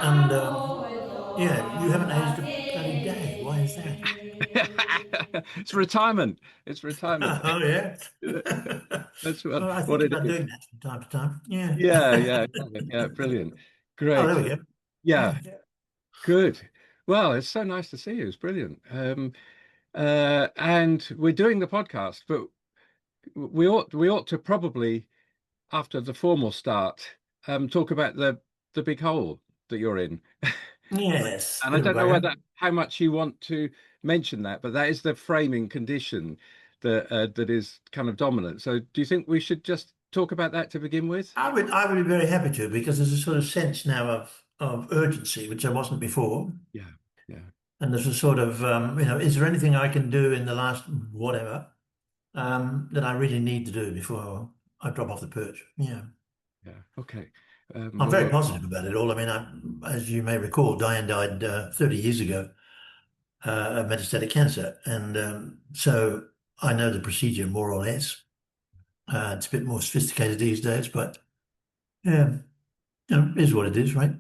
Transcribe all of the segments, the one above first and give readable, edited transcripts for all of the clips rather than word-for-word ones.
And yeah, you haven't aged a bloody day. Why is that? It's retirement. It's retirement. Oh yeah. That's Well, I what think it about is. doing that from time to time. Yeah. Yeah, yeah, yeah. Brilliant. Oh, there Great. we go. Yeah, Yeah. good. Well, it's so nice to see you. It's brilliant. And we're doing the podcast, but we ought to probably, after the formal start, talk about the big hole that you're in. Yes. And I Bit of a don't know bugger. whether how much you want to mention that, but that is the framing condition that is kind of dominant. So, do you think we should just talk about that to begin with? I would be very happy to because there's a sort of sense now of urgency, which there wasn't before. Yeah, yeah, And there's a sort of, is there anything I can do in the last whatever that I really need to do before I drop off the perch? Yeah. yeah. Okay. I'm Well, very positive about it all. I mean, as you may recall, Diane died 30 years ago of metastatic cancer. And so I know the procedure more or less. It's a bit more sophisticated these days, but yeah, it is what it is, right?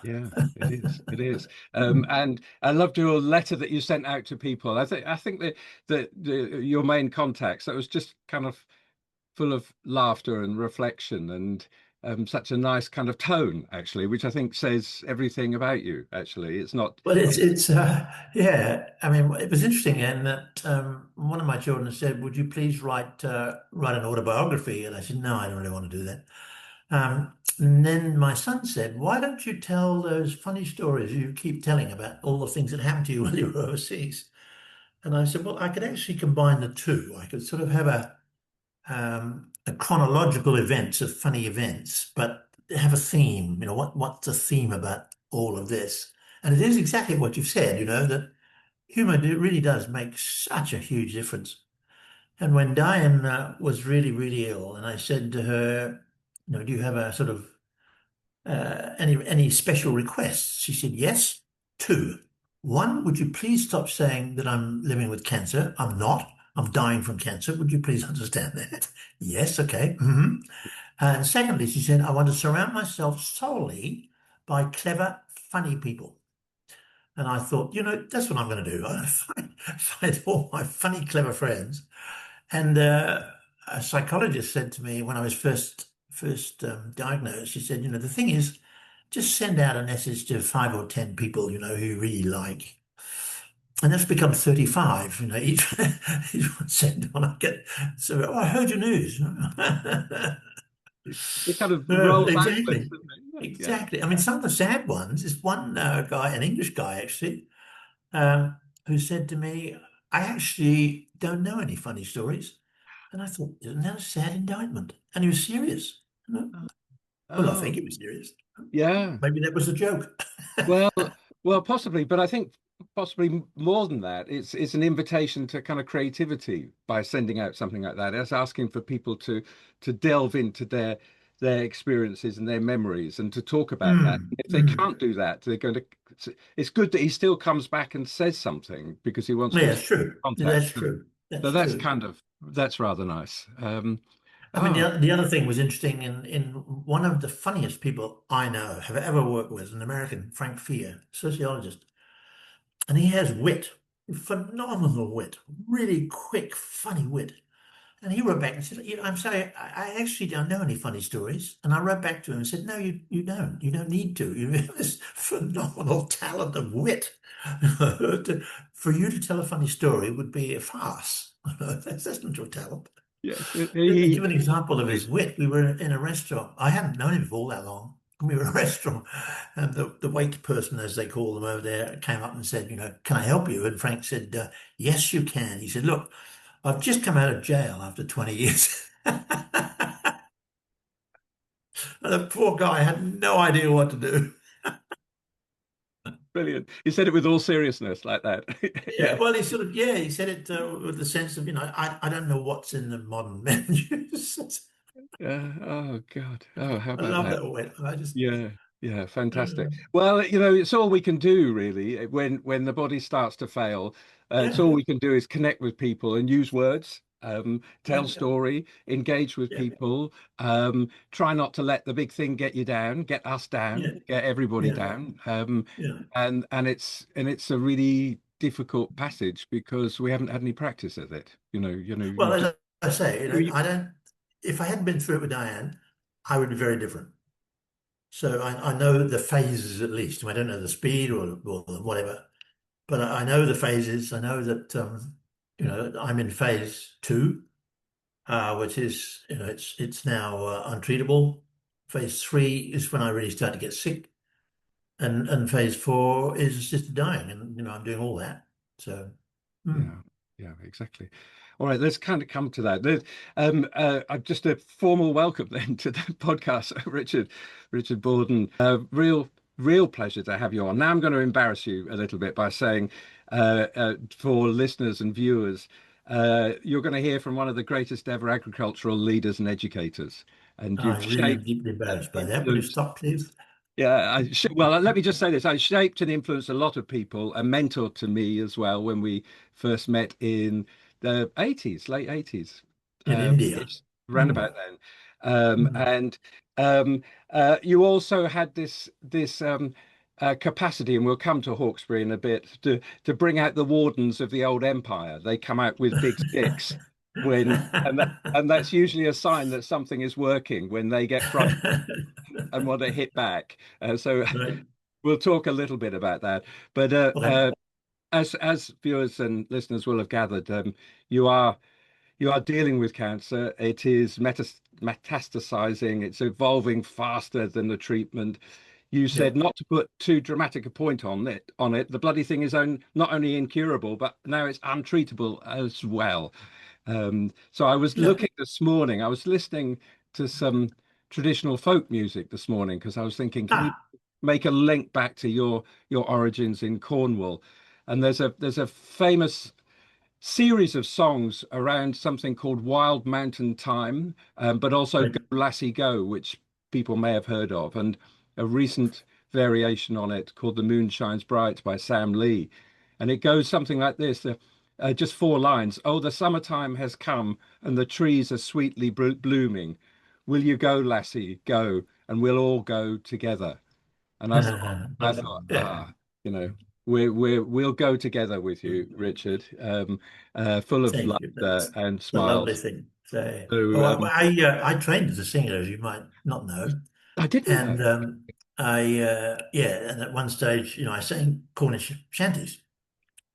yeah, it is. It is. And I loved your letter that you sent out to people. I think that your main contacts, that was just kind of full of laughter and reflection and such a nice kind of tone, actually, which I think says everything about you, actually. It's not, But it's yeah. I mean, it was interesting, and that one of my children said, "Would you please write an autobiography?" And I said, "No, I don't really want to do that." And then my son said, "Why don't you tell those funny stories you keep telling about all the things that happened to you while you were overseas?" And I said, "Well, I could actually combine the two. I could sort of have a chronological events of funny events, but have a theme. What's the theme about all of this?" And it is exactly what you've said. That humor really does make such a huge difference. And when Diane was really, really ill, and I said to her, "Do you have a sort of any special requests?" She said, "Yes, two. One, would you please stop saying that I'm living with cancer? I'm not. I'm dying from cancer. Would you please understand that?" Yes, okay. And secondly, she said, "I want to surround myself solely by clever, funny people." And I thought, that's what I'm going to do. I'm going to find all my funny, clever friends. And a psychologist said to me when I was first diagnosed, she said, "The thing is, just send out a message to 5 or 10 people, who you really like." And that's become 35, each one send one I get. So, "Oh, I heard your news." it kind of rolls outwards, Exactly. doesn't it? Yeah. Exactly. I mean, some of the sad ones is one guy, an English guy actually, who said to me, "I actually don't know any funny stories." And I thought, "Isn't that a sad indictment?" And he was serious. Oh, Well, I oh, think he was serious. yeah. Maybe that was a joke. Well, well, possibly, but I think possibly more than that. It's an invitation to kind of creativity by sending out something like that. It's asking for people to delve into their experiences and their memories and to talk about that. Mm, If they mm. can't do that, they're going to. It's good that he still comes back and says something because he wants to Yeah, it's establish true. contact. That's true. So That's that's true. kind of that's rather nice. I mean, Oh, the other thing was interesting in one of the funniest people I know have ever worked with, an American, Frank Fear, sociologist. And he has wit, phenomenal wit, really quick, funny wit. And he wrote back and said, "I'm sorry, I actually don't know any funny stories." And I wrote back to him and said, "No, you don't. You don't need to. You have this phenomenal talent of wit. For you to tell a funny story would be a farce. That's not your talent." yes, To give an example of his wit, we were in a restaurant. I hadn't known him for all that long. We were in a restaurant, and the wait person, as they call them over there, came up and said, "Can I help you?" And Frank said, "Yes, you can." He said, "Look, I've just come out of jail after 20 years." And the poor guy had no idea what to do. brilliant. He said it with all seriousness like that. Yeah, Yeah. well, he said it with the sense of, I don't know what's in the modern menus. Oh God. Oh, how I about love that? that wit. I just, Yeah, yeah, fantastic. uh, Well, it's all we can do really when the body starts to fail. It's all yeah, we can do is connect with people and use words. tell Yeah, story, engage with yeah, people, try not to let the big thing get you down, get us yeah, down, get everybody yeah, down. yeah. And it's a really difficult passage because we haven't had any practice at it. Well, You just as I say, you, I don't. If I hadn't been through it with Diane, I would be very different. So I know the phases at least. I don't know the speed or whatever, but I know the phases. I know that I'm in phase two, which is it's now untreatable. Phase three is when I really start to get sick, and phase four is assisted dying, and I'm doing all that. So, mm, Yeah, yeah, exactly. All right, let's kind of come to that. Just a formal welcome then to the podcast, Richard Bawden. Real pleasure to have you on. Now I'm going to embarrass you a little bit by saying, for listeners and viewers, you're going to hear from one of the greatest ever agricultural leaders and educators, and I you've really am shaped deeply and embarrassed by that. Will you influenced. stop, please? Yeah, well, let me just say this. I shaped and influenced a lot of people, a mentor to me as well when we first met in the 80s, late 80s, In India. it's round Mm, about then. Um, mm. and you also had this capacity, and we'll come to Hawkesbury in a bit, to bring out the wardens of the old empire. They come out with big sticks and that's usually a sign that something is working when they get frustrated and want to hit back. So Right. we'll talk a little bit about that. But Well, that, as viewers and listeners will have gathered, you are you are dealing with cancer. It is metastasizing. It's evolving faster than the treatment. You yeah, said not to put too dramatic a point on it. The bloody thing is not only incurable, but now it's untreatable as well. So I was yeah. looking this morning. I was listening to some traditional folk music this morning because I was thinking, can you Ah, make a link back to your origins in Cornwall? And there's a famous series of songs around something called Wild Mountain Time, but also right. Go Lassie Go, which people may have heard of, and a recent variation on it called The Moon Shines Bright by Sam Lee. And it goes something like this, just four lines. Oh, the summertime has come and the trees are sweetly blooming. Will you go, lassie, go, and we'll all go together. And I thought, Yeah. we'll go together with you, Richard, full of Thank you. laughter That's and the lovely smiles. thing. So, So well, I trained as a singer, as you might not know, I didn't know that. and and at one stage, I sang Cornish shanties.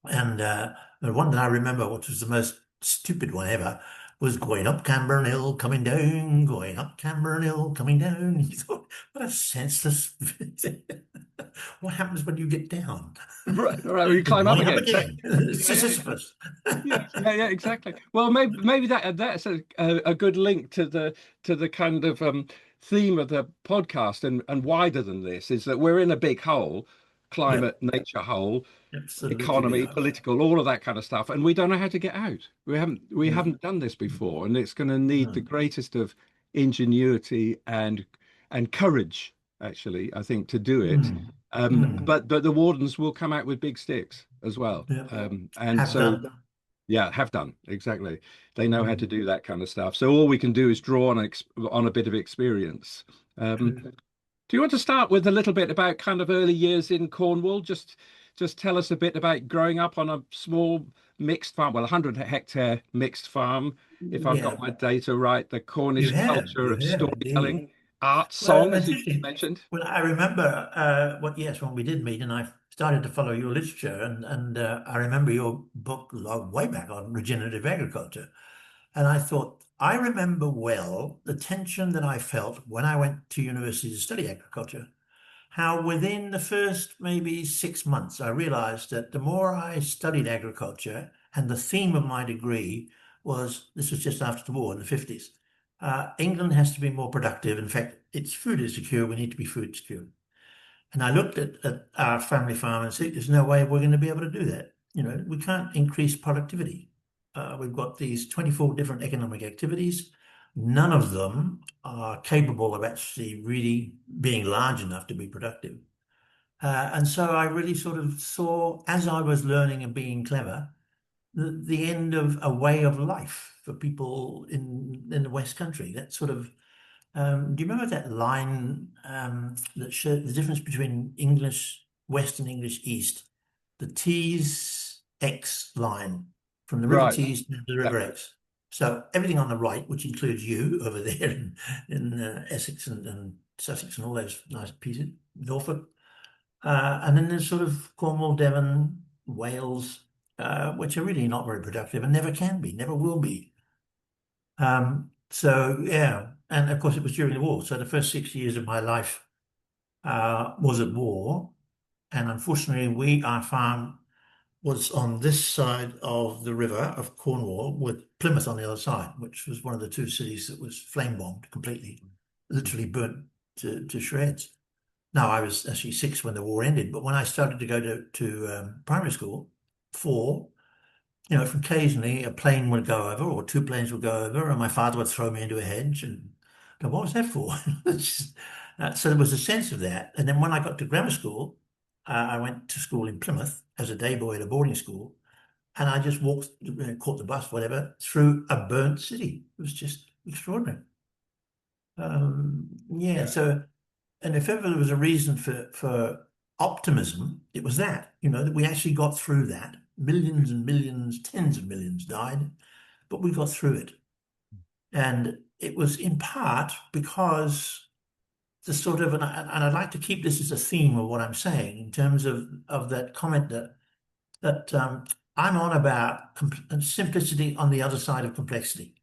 And the one that I remember, which was the most stupid one ever, was going up Camborne Hill, coming down, going up Camborne Hill, coming down. You thought, what a senseless. What happens when you get down? Right, right. We You're climb up going up again. So, again. yeah, yeah, Sisyphus. yeah, exactly. Well, maybe that's a good link to the kind of theme of the podcast and wider than this is that we're in a big hole, Yeah, climate, nature hole, absolutely we economy, are. political, all of that kind of stuff, and we don't know how to get out. We No, haven't done this before, and it's going to need the no. greatest of ingenuity and courage, actually, I think, to do it. Mm, But the wardens will come out with big sticks as well, yeah, and have so done. yeah, have done exactly. They know how to Mm, do that kind of stuff. So all we can do is draw on a bit of experience. Um, true. do you want to start with a little bit about kind of early years in Cornwall? Just tell us a bit about growing up on a small mixed farm, well, 100-hectare mixed farm, if I've got Yeah, my data right, the Cornish culture you of have indeed. storytelling, art, Well, song, as you interesting. mentioned. Well, I remember yes, when we did meet, and I started to follow your literature, and I remember your book way back on regenerative agriculture, and I thought I remember well the tension that I felt when I went to university to study agriculture. How within the first maybe 6 months, I realized that the more I studied agriculture, and the theme of my degree was this was just after the war in the 50s. England has to be more productive. In fact, its food is secure. We need to be food secure. And I looked at our family farm and said, there's no way we're going to be able to do that. We can't increase productivity. We've got these 24 different economic activities. None of them are capable of actually really being large enough to be productive. And so I really sort of saw, as I was learning and being clever, the end of a way of life for people in the West Country. That sort of do you remember that line that showed the difference between English West and English East? The Tees X line from the River Right. Tees to the Yeah. River Exe. So everything on the right, which includes you over there in Essex and Sussex and all those nice pieces, Norfolk, and then there's sort of Cornwall, Devon, Wales, which are really not very productive and never can be, never will be. So yeah, and of course it was during the war. So the first 6 years of my life was at war, and unfortunately, our farm was on this side of the river of Cornwall, with Plymouth on the other side, which was one of the two cities that was flame bombed completely, literally burnt to shreds. Now I was actually 6 when the war ended, but when I started to go to primary school, 4 if occasionally a plane would go over or 2 planes would go over, and my father would throw me into a hedge, and what was that for? So there was a sense of that. And then when I got to grammar school, I went to school in Plymouth as a day boy at a boarding school, and I just walked, caught the bus, whatever, through a burnt city. It was just extraordinary. Yeah, Yeah. so, and if ever there was a reason for optimism, it was that we actually got through that. Millions and millions, tens of millions died, but we got through it. And it was in part because the sort of, and I'd like to keep this as a theme of what I'm saying in terms of that comment that I'm on about simplicity on the other side of complexity.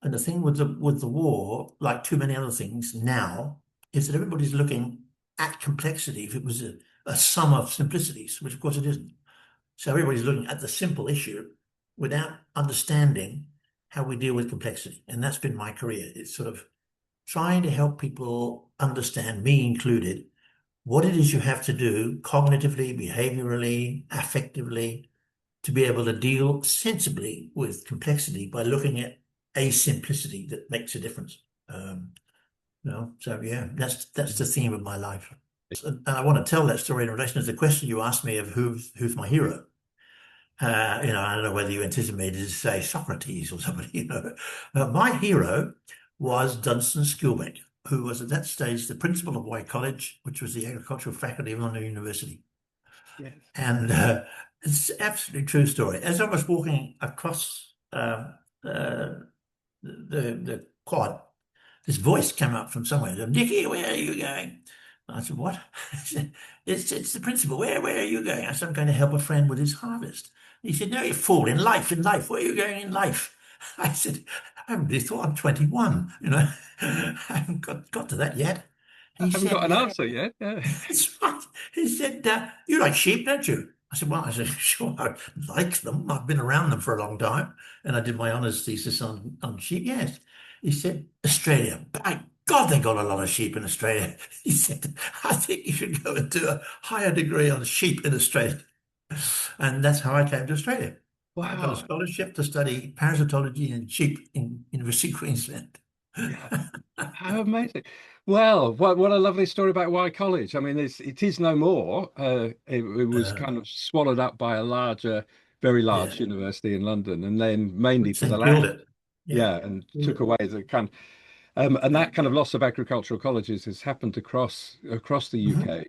And the thing with the war, like too many other things now, is that everybody's looking at complexity if it was a sum of simplicities, which of course it isn't. So everybody's looking at the simple issue without understanding how we deal with complexity. And that's been my career. It's sort of trying to help people understand, me included, what it is you have to do cognitively, behaviorally, affectively, to be able to deal sensibly with complexity by looking at a simplicity that makes a difference. So yeah, that's the theme of my life. And I want to tell that story in relation to the question you asked me of who's my hero. I don't know whether you anticipated to say Socrates or somebody. My hero was Dunstan Skilbeck, who was at that stage the principal of Wye College, which was the agricultural faculty of London University. Yes. And it's an absolutely true story. As I was walking across the quad, this voice came up from somewhere. Nicky, where are you going? I said, what? He said, it's the principal. Where are you going? I said, I'm going to help a friend with his harvest. He said, no, you fool, in life. Where are you going in life? I said, I haven't really thought. I'm 21, I haven't got to that yet. I He haven't got said, an answer yet. Yeah. that's right. He said, you like sheep, don't you? I said, well, sure, I like them. I've been around them for a long time. And I did my honours thesis on sheep. Yes. He said, Australia. By God, they got a lot of sheep in Australia. He said, I think you should go and do a higher degree on sheep in Australia. And that's how I came to Australia. I got a Wow. scholarship to study parasitology and sheep in University of Queensland. Yeah. How amazing. Well, what a lovely story about Wye College. I mean, it is no more. It was Uh, kind of swallowed up by a larger, very yeah, large university in London, and then mainly which for the then killed last, it. Yeah. yeah, and took away the kind. And Yeah. that kind of loss of agricultural colleges has happened across the Mhm. UK.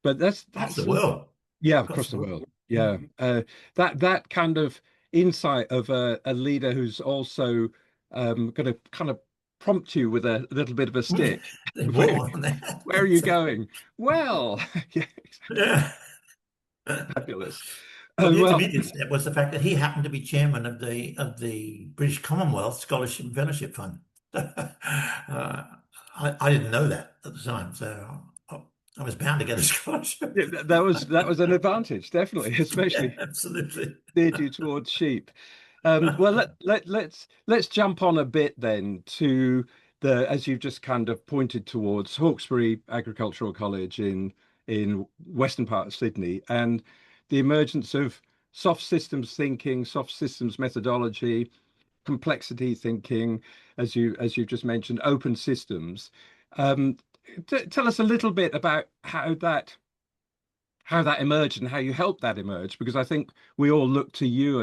But that's Across the that's world. yeah, Across across the the world. world. Yeah. Yeah, that kind of insight of a leader who's also going to kind of prompt you with a little bit of a stick. They Where will. where are you going? Well, yeah, Yeah. fabulous. Well, the Well, intermediate step was the fact that he happened to be chairman of the British Commonwealth Scholarship and Fellowship Fund. I didn't know that at the time, so I was bound to get a scholarship. yeah, that was an advantage, definitely, Yeah, especially absolutely. steered you towards sheep. Well, let's jump on a bit then to the, as you've just kind of pointed towards, Hawkesbury Agricultural College in western part of Sydney, and the emergence of soft systems thinking, soft systems methodology, complexity thinking, as you just mentioned, open systems. Um, Tell us a little bit about how that emerged and how you helped that emerge, because I think we all look to you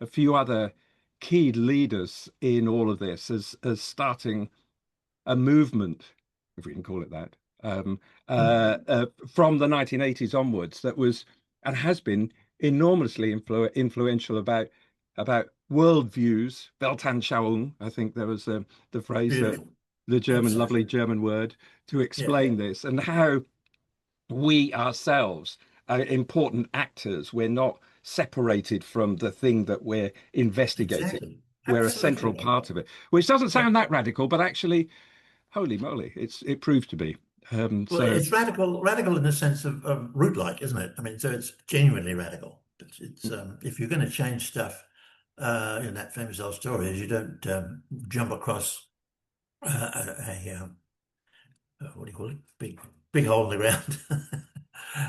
a few other key leaders in all of this as starting a movement, if we can call it that, from the 1980s onwards that was and has been enormously influential about worldviews, Weltanschauung. I think there was the phrase that Beautiful. the German, lovely Absolutely. German word to Yeah, explain this, and how we ourselves are important actors. We're not separated from the thing that we're investigating. exactly. We're a Absolutely central right. part of it, which doesn't Yeah. sound that radical, but actually, holy moly, it proved to be. Well, So it's radical in the sense of root-like, isn't it? I mean, so it's genuinely radical. If you're going to change stuff, in that famous old story, is you don't jump across what do you call it? Big hole in the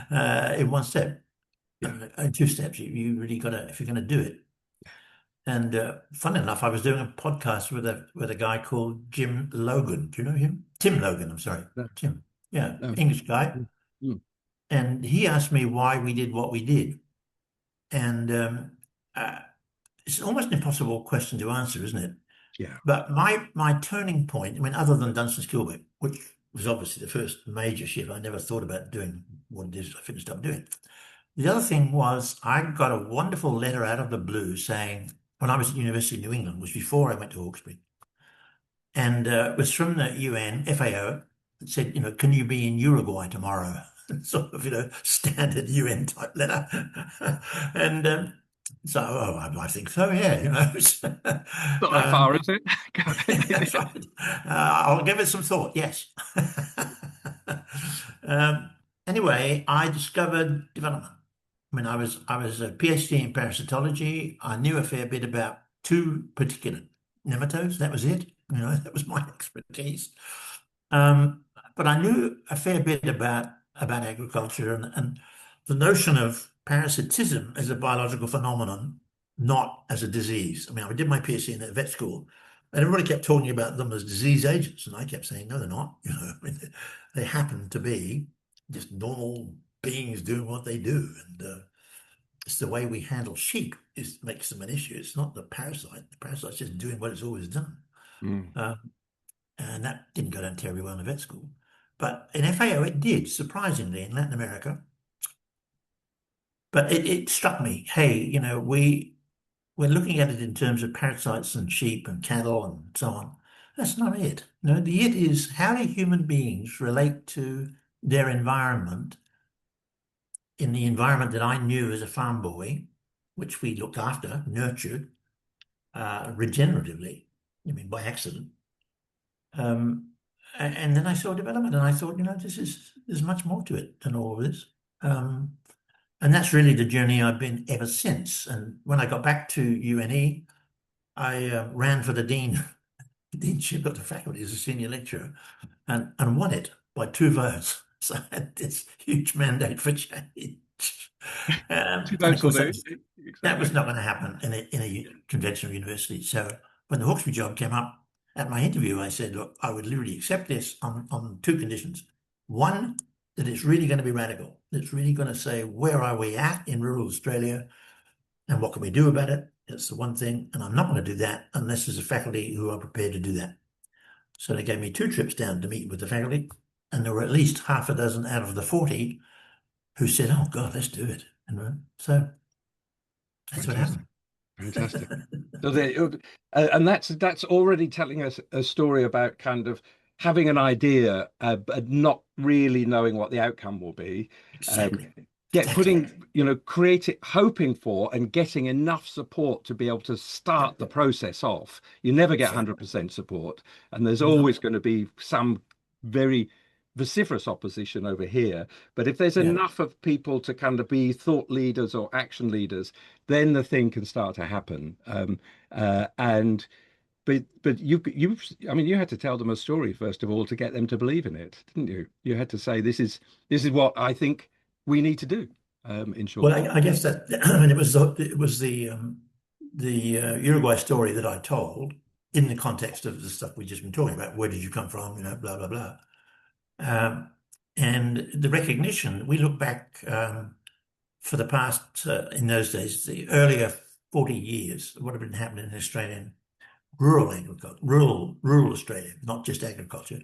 ground in one step. yeah, In two steps. You really got to, if you're going to do it. And funny enough, I was doing a podcast with a guy called Jim Logan. Do you know him? Tim Logan. I'm sorry, no, Tim. Yeah, no. English guy. Mm, mm, And he asked me why we did what we did. And uh, it's almost an impossible question to answer, isn't it? yeah, But my turning point, I mean, other than Dunstan Skilbeck, which was obviously the first major shift, I never thought about doing what it is I finished up doing. The other thing was I got a wonderful letter out of the blue saying, when I was at University of New England, which was before I went to Hawkesbury, and it was from the UN, FAO, that said, can you be in Uruguay tomorrow? Sort of, standard UN type letter. And so, oh, I think so, yeah, not that Um, far, is it? that's right. I'll give it some thought, yes. Um, anyway, I discovered development. I mean, I was a PhD in parasitology. I knew a fair bit about two particular nematodes. That was it. That was my expertise. Um, but I knew a fair bit about agriculture and the notion of parasitism as a biological phenomenon, not as a disease. I mean, I did my PhD in a vet school, and everybody kept talking about them as disease agents, and I kept saying, no, they're not. I mean, they happen to be just normal beings doing what they do, and it's the way we handle sheep makes them an issue. It's not the parasite. The parasite's just doing what it's always done. Mm, Um, and that didn't go down terribly well in the vet school. But in FAO, it did, surprisingly, in Latin America. But it struck me, hey, we're looking at it in terms of parasites and sheep and cattle and so on. That's not it. No, the it is how do human beings relate to their environment in the environment that I knew as a farm boy, which we looked after, nurtured, regeneratively, I mean, by accident. And then I saw development and I thought, there's much more to it than all of this. Um, and that's really the journey I've been ever since. And when I got back to UNE, I ran for the deanship of the faculty as a senior lecturer and won it by 2 votes. So I had this huge mandate for change. two And of votes will course, do. that was Exactly. not going to happen in a conventional university. So when the Hawkesbury job came up at my interview, I said, look, I would literally accept this on two conditions. One, that it's really going to be radical. It's really going to say, where are we at in rural Australia and what can we do about it? That's the one thing. And I'm not going to do that unless there's a faculty who are prepared to do that. So they gave me 2 trips down to meet with the faculty. And there were at least half a dozen out of the 40 who said, oh God, let's do it. So that's what Fantastic. happened. Fantastic. So and that's already telling us a story about kind of having an idea, but not really knowing what the outcome will be. Um, Exactly. get Exactly. putting, creating, hoping for, and getting enough support to be able to Yep. start the process off. You never get Exactly. 100% support, and there's No. always going to be some very vociferous opposition over here. But if there's Yeah. enough of people to kind of be thought leaders or action leaders, then the thing can start to happen. And but you I mean you had to tell them a story first of all to get them to believe in it, didn't you? You had to say this is what I think we need to do. In Well, short, I guess that I mean it was the Uruguay story that I told in the context of the stuff we've just been talking about. Where did you come from? Blah blah blah. Um, and the recognition. We look back for the past in those days, the earlier 40 years of what had been happening in Australian rural agriculture, rural Australia, not just agriculture.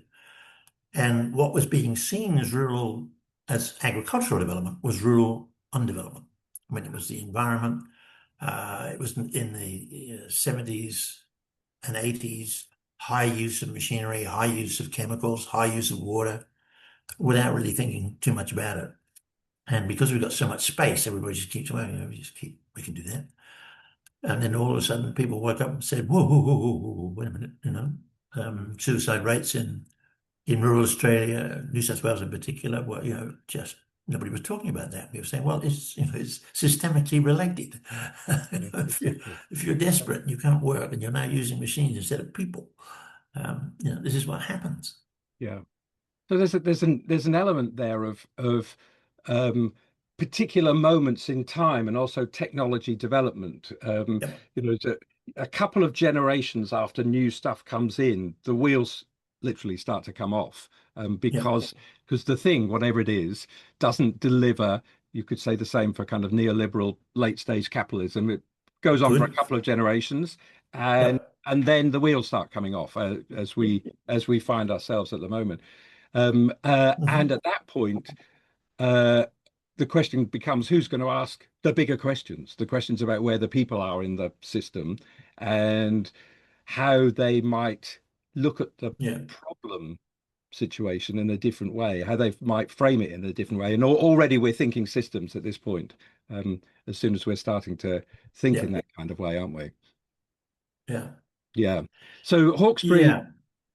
And what was being seen as rural, as agricultural development, was rural undevelopment. I mean, it was the environment. It was in the 70s and 80s, high use of machinery, high use of chemicals, high use of water, without really thinking too much about it. And because we've got so much space, everybody just keeps, well, we can do that. And then all of a sudden, people woke up and said, whoa, whoa, whoa, whoa, whoa, wait a minute, suicide rates in rural Australia, New South Wales in particular, were, just nobody was talking about that. We were saying, well, it's systemically related. Exactly. If you're desperate and you can't work and you're now using machines instead of people, this is what happens. Yeah. So there's an element there of um, particular moments in time and also technology development. Yep, A couple of generations after new stuff comes in, the wheels literally start to come off, yep, because the thing, whatever it is, doesn't deliver. You could say the same for kind of neoliberal late stage capitalism. It goes on for a good. couple of generations, and Yep. and then the wheels start coming off, as we find ourselves at the moment. And Mhm. at that point, uh, the question becomes who's going to ask the bigger questions, the questions about where the people are in the system and how they might look at the Yeah, problem situation in a different way, how they might frame it in a different way. And already we're thinking systems at this point, as soon as we're starting to think yeah, in that kind of way, aren't we? yeah, Yeah. So Hawkesbury yeah.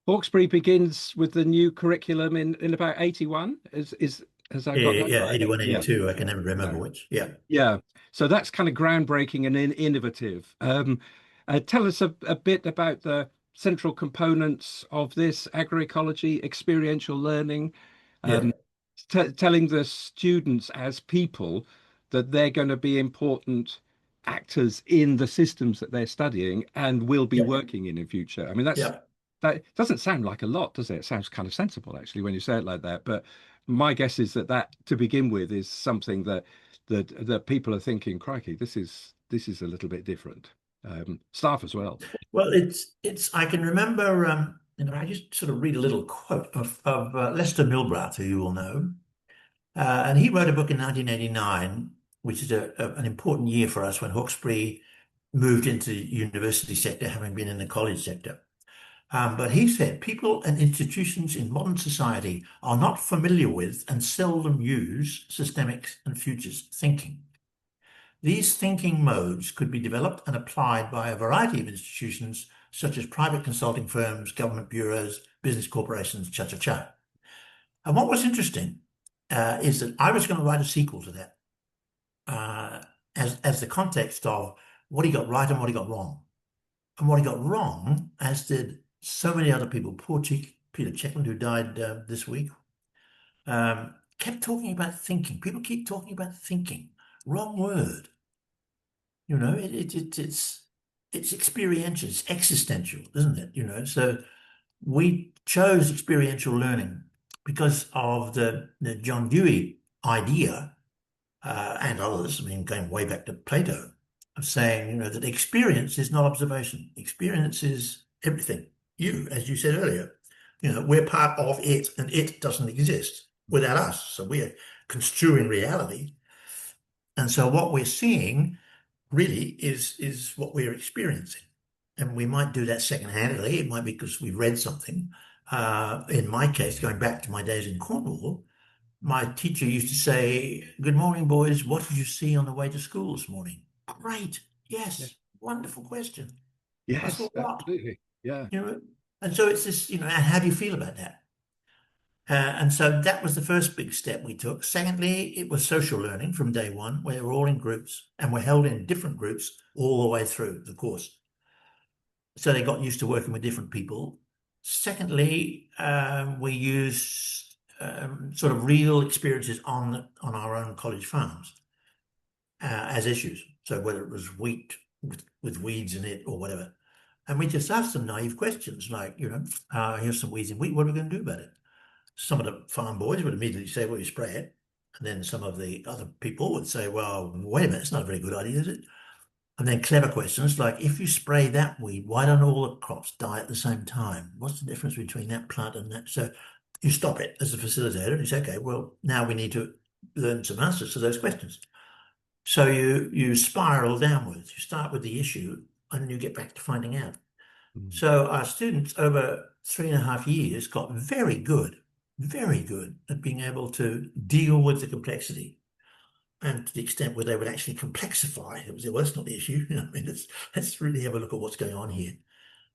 Hawkesbury begins with the new curriculum in about 81. Is Has I Yeah, got that yeah, right? 81, Yeah. 82. I can never remember Yeah. which. Yeah, Yeah. So that's kind of groundbreaking and innovative. Tell us a bit about the central components of this agroecology, experiential learning, yeah, um, telling the students as people that they're going to be important actors in the systems that they're studying and will be yeah, working in future. I mean, yeah. that doesn't sound like a lot, does it? It sounds kind of sensible actually when you say it like that. But my guess is that to begin with is something that people are thinking, crikey, this is a little bit different. Staff as well. Well, I can remember, I just sort of read a little quote of Lester Milbrath, who you will know. And he wrote a book in 1989, which is an important year for us when Hawkesbury moved into the university sector, having been in the college sector. But he said people and institutions in modern society are not familiar with and seldom use systemic and futures thinking. These thinking modes could be developed and applied by a variety of institutions, such as private consulting firms, government bureaus, business corporations, cha-cha-cha. And what was interesting is that I was going to write a sequel to that uh, as the context of what he got right and what he got wrong. And what he got wrong, as did so many other people, poor Peter Checkland, who died this week, kept talking about thinking. People keep talking about thinking. Wrong word. It's experiential, it's existential, isn't it? So we chose experiential learning because of the John Dewey idea and others, I mean, going way back to Plato, of saying, that experience is not observation. Experience is everything. You, as you said earlier, we're part of it and it doesn't exist without us. So we're construing reality. And so what we're seeing really is what we're experiencing. And we might do that second-handedly. It might be because we've read something. In my case, going back to my days in Cornwall, my teacher used to say, "Good morning, boys. What did you see on the way to school this morning?" Great. Yeah. Yes. Wonderful question. I saw Yes, what? absolutely. Yeah. You know, and so it's this, and how do you feel about that? And so that was the first big step we took. Secondly, it was social learning from day one, where we're all in groups and we're held in different groups all the way through the course. So they got used to working with different people. Secondly, we used sort of real experiences on our own college farms as issues. So whether it was wheat with weeds in it or whatever. And we just asked them naive questions like, here's some weeds in wheat. What are we going to do about it? Some of the farm boys would immediately say, well, you spray it. And then some of the other people would say, well, wait a minute, it's not a very good idea, is it? And then clever questions like, if you spray that weed, why don't all the crops die at the same time? What's the difference between that plant and that? So you stop it as a facilitator and you say, okay, well, now we need to learn some answers to those questions. So you spiral downwards. You start with the issue and then you get back to finding out. Mm. So our students over 3.5 years got very good at being able to deal with the complexity. And to the extent where they would actually complexify, it was, well, that's not the issue. I mean, let's really have a look at what's going on here.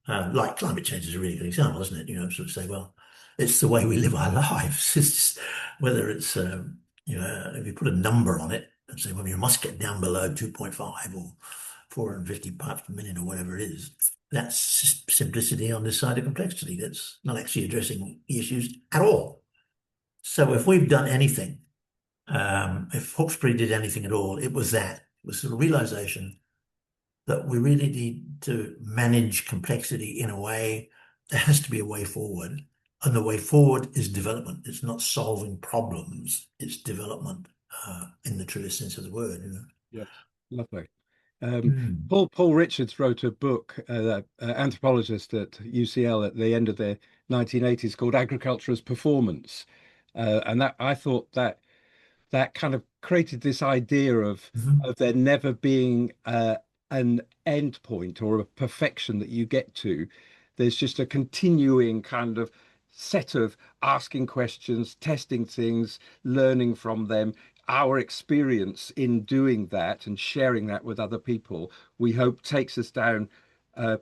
Like climate change is a really good example, isn't it? Sort of say, well, it's the way we live our lives. It's just, whether it's, if you put a number on it and say, well, you must get down below 2.5 or 450 parts per million or whatever it is, that's simplicity on this side of complexity. That's not actually addressing the issues at all. So if we've done anything, if Hawkesbury did anything at all, it was that. It was the realization that we really need to manage complexity in a way. There has to be a way forward. And the way forward is development. It's not solving problems, it's development in the truest sense of the word. Yes, lovely. Mm. Paul Richards wrote a book, anthropologist at UCL at the end of the 1980s, called Agriculture as Performance. And that I thought that kind of created this idea Mhm. of there never being an end point or a perfection that you get to. There's just a continuing kind of set of asking questions, testing things, learning from them. Our experience in doing that and sharing that with other people, we hope takes us down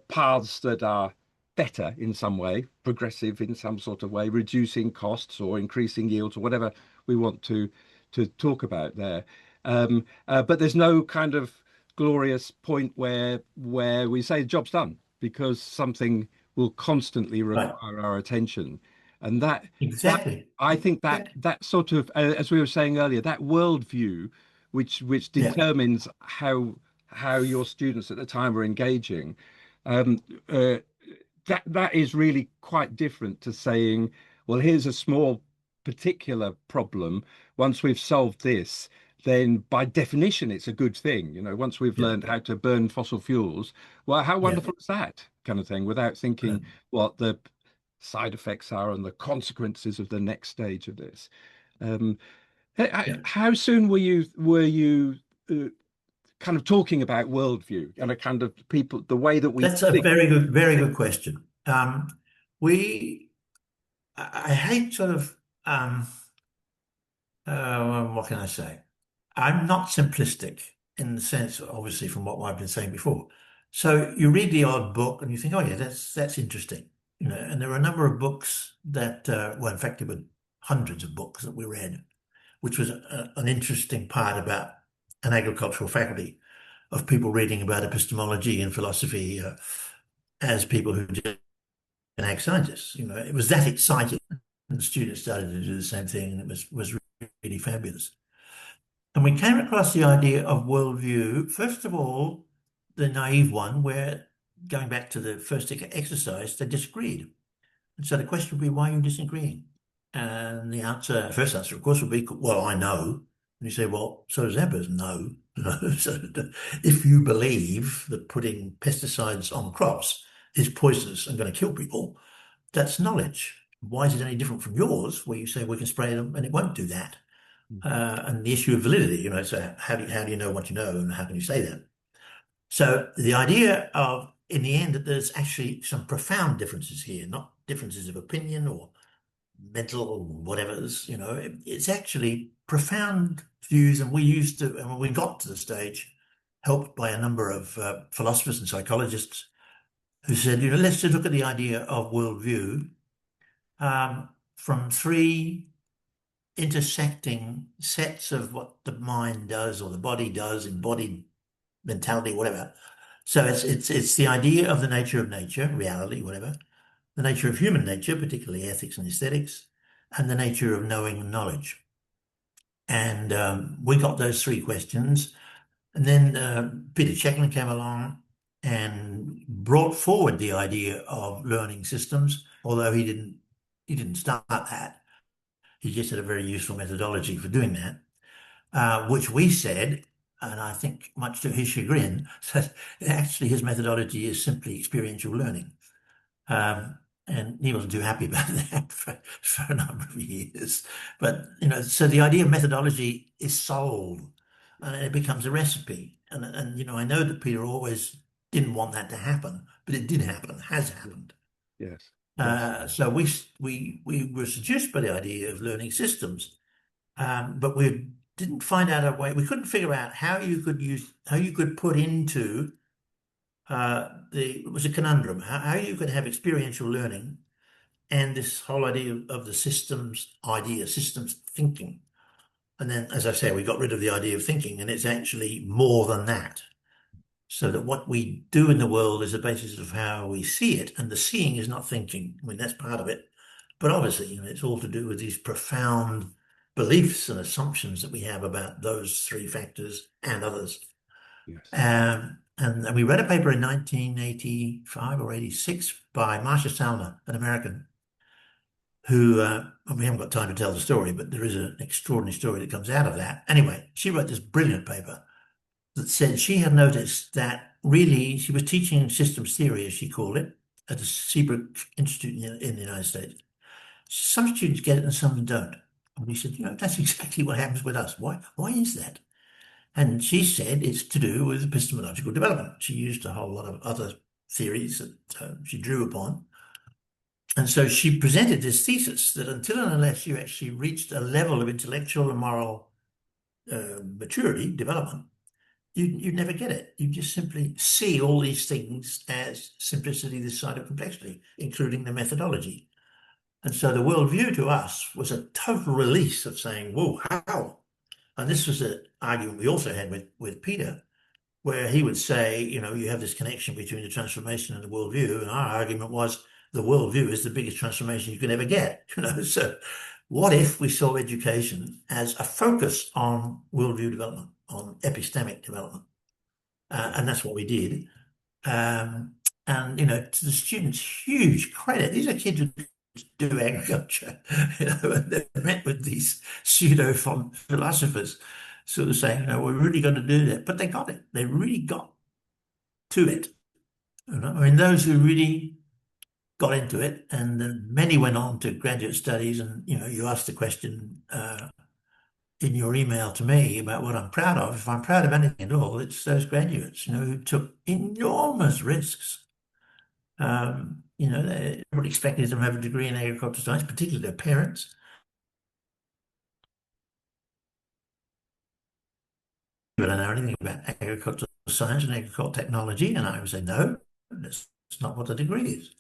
paths that are better in some way, progressive in some sort of way, reducing costs or increasing yields or whatever we want to talk about there. But there's no kind of glorious point where we say job's done, because something will constantly Right. require our attention. And that Exactly. I think Exactly. that sort of, as we were saying earlier, that worldview, which Yeah. determines how your students at the time are engaging, um, uh, that is really quite different to saying, well, here's a small particular problem. Once we've solved this, then by definition, it's a good thing. Once we've Yeah. learned how to burn fossil fuels, well, how Yeah. wonderful is that kind of thing, without thinking what the side effects are and the consequences of the next stage of this. Um, Yeah. how soon were you kind of talking about worldview and a kind of people, the way that we That's a think? very good question. We, I hate sort of, what can I say? I'm not simplistic in the sense, obviously, from what I've been saying before. So you read the odd book and you think, oh yeah, that's interesting, And there are a number of books that, well, in fact, there were hundreds of books that we read, which was an interesting part about an agricultural faculty of people reading about epistemology and philosophy as people who did ag scientists. It was that exciting, and the students started to do the same thing, and it was really fabulous. And we came across the idea of worldview, first of all, the naive one, where going back to the first exercise, they disagreed. And so the question would be, why are you disagreeing? And first answer, of course, would be, well, I know. And you say, well, so does that person know. So if you believe that putting pesticides on crops is poisonous and going to kill people, that's knowledge. Why is it any different from yours, where you say we can spray them and it won't do that? And the issue of validity, so how do you know what you know and how can you say that? So the idea of, in the end, that there's actually some profound differences here, not differences of opinion or mental or whatever's, it's actually profound views. And and when we got to the stage, helped by a number of philosophers and psychologists who said, let's just look at the idea of worldview from three intersecting sets of what the mind does or the body does, embodied mentality, whatever. So it's the idea of the nature of nature, reality, whatever, the nature of human nature, particularly ethics and aesthetics, and the nature of knowing and knowledge. And we got those three questions. And then Peter Checkland came along and brought forward the idea of learning systems, although he didn't start that. He just had a very useful methodology for doing that, which we said and I think much to his chagrin, that actually his methodology is simply experiential learning. Um, and he wasn't too happy about that for a number of years. But, so the idea of methodology is sold and it becomes a recipe. And I know that Peter always didn't want that to happen, but it did happen, has happened. Yes. Yes. So we were seduced by the idea of learning systems, but we didn't find out a way. We couldn't figure out how you could put into it was a conundrum. How you could have experiential learning and this whole idea of the systems thinking. And then, as I say, we got rid of the idea of thinking, and it's actually more than that. So that what we do in the world is the basis of how we see it, and the seeing is not thinking. I mean, that's part of it. But obviously, it's all to do with these profound beliefs and assumptions that we have about those three factors and others. Yes. And we read a paper in 1985 or 86 by Marcia Salner, an American, who, we haven't got time to tell the story, but there is an extraordinary story that comes out of that. Anyway, she wrote this brilliant paper that said she had noticed that really she was teaching systems theory, as she called it, at the Seabrook Institute in the United States. Some students get it and some don't. And we said, that's exactly what happens with us. Why is that? And she said it's to do with epistemological development. She used a whole lot of other theories that she drew upon. And so she presented this thesis that until and unless you actually reached a level of intellectual and moral maturity, development, you never get it. You just simply see all these things as simplicity this side of complexity, including the methodology. And so the worldview to us was a total release of saying, whoa, how? And this was an argument we also had with Peter, where he would say, you have this connection between the transformation and the worldview. And our argument was the worldview is the biggest transformation you can ever get. So what if we saw education as a focus on worldview development, on epistemic development? And that's what we did. And, to the students, huge credit. These are kids who do agriculture, and they're met with these pseudo philosophers sort of saying, we're really going to do that. But they got it. They really got to it. I mean, those who really got into it, and then many went on to graduate studies. And, you asked the question in your email to me about what I'm proud of. If I'm proud of anything at all, it's those graduates, who took enormous risks. Everybody expected them to have a degree in agricultural science, particularly their parents. But I know anything about agricultural science and agricultural technology, and I would say, no, that's not what the degree is.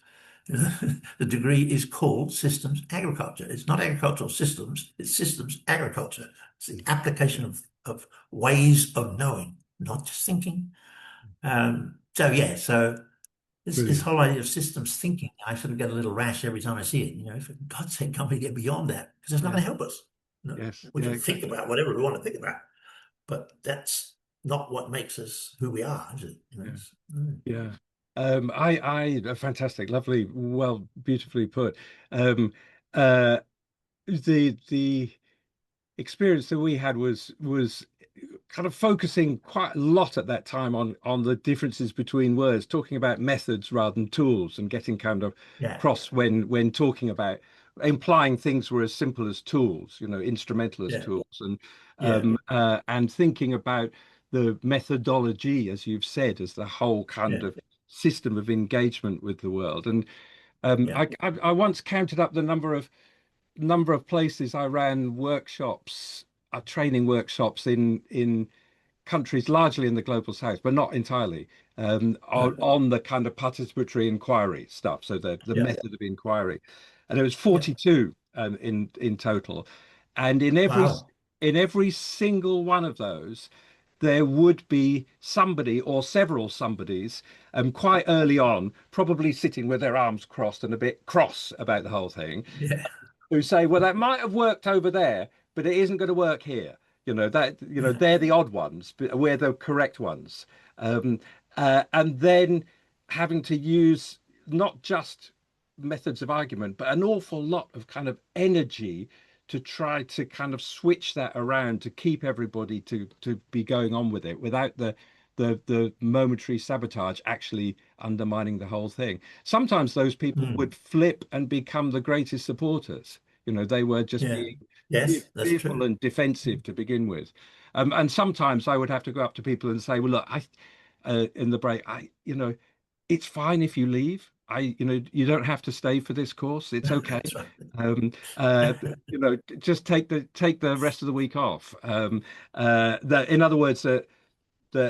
The degree is called systems agriculture. It's not agricultural systems, it's systems agriculture. It's the application of ways of knowing, not just thinking. So this whole idea of systems thinking, I sort of get a little rash every time I see it. For God's sake, can't we get beyond that? Because it's not going to help us. Yes. We can think about whatever we want to think about, but that's not what makes us who we are, is it? Yeah. Fantastic, lovely, well, beautifully put. The experience that we had was kind of focusing quite a lot at that time on the differences between words, talking about methods rather than tools, and getting kind of cross when talking about implying things were as simple as tools, instrumental as tools, and thinking about the methodology, as you've said, as the whole kind of system of engagement with the world. And I once counted up the number of places I ran workshops, training workshops in countries largely in the global south, but not entirely, on the kind of participatory inquiry stuff. So the method of inquiry, and it was 42 in total, and in every single one of those, there would be somebody or several somebodies quite early on, probably sitting with their arms crossed and a bit cross about the whole thing, who say, well, that might have worked over there, but it isn't going to work here. They're the odd ones, but we're the correct ones. And then having to use not just methods of argument, but an awful lot of kind of energy to try to kind of switch that around to keep everybody to be going on with it without the momentary sabotage actually undermining the whole thing. Sometimes those people Mm. would flip and become the greatest supporters. They were just Yeah. being Yes, that's fearful true. and defensive to begin with. And sometimes I would have to go up to people and say, well, look, in the break, it's fine if you leave. You don't have to stay for this course. It's okay. That's right. Um, just take the rest of the week off. In other words, that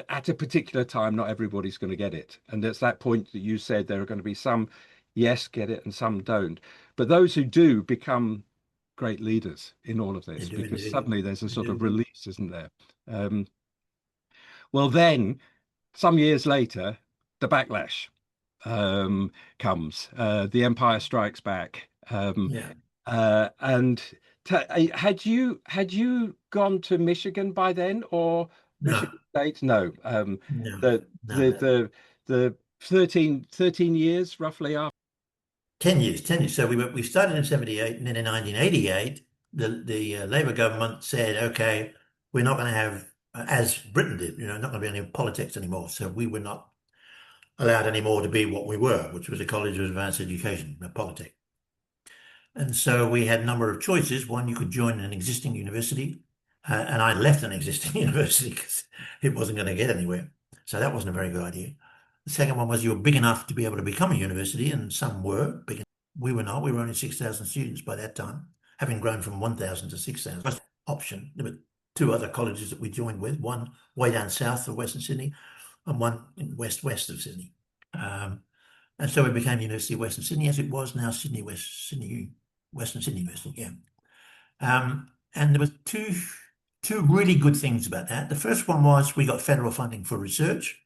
at a particular time, not everybody's going to get it. And that's that point that you said there are going to be some, yes, get it, and some don't. But those who do become great leaders in all of They this do because indeed. suddenly there's a They sort of do. release, isn't there? Um, well, then some years later, the backlash comes. The Empire Strikes Back. Yeah. And had you gone to Michigan by then, or No, Michigan State? No. no, The no. the the 13 years roughly after. 10 years, 10 years. So we started in 78, and then in 1988, the Labour government said, okay, we're not going to have, as Britain did, not going to be any politics anymore. So we were not allowed anymore to be what we were, which was a college of advanced education, a politic. And so we had a number of choices. One, you could join an existing university, and I left an existing university because it wasn't going to get anywhere. So that wasn't a very good idea. The second one was you were big enough to be able to become a university, and some were big. We were not. We were only 6,000 students by that time, having grown from 1,000 to 6,000. First option. There were two other colleges that we joined with, one way down south of Western Sydney and one in west of Sydney. Um, and so it became University of Western Sydney, as it was now Western Sydney University, yeah. And there were two really good things about that. The first one was we got federal funding for research.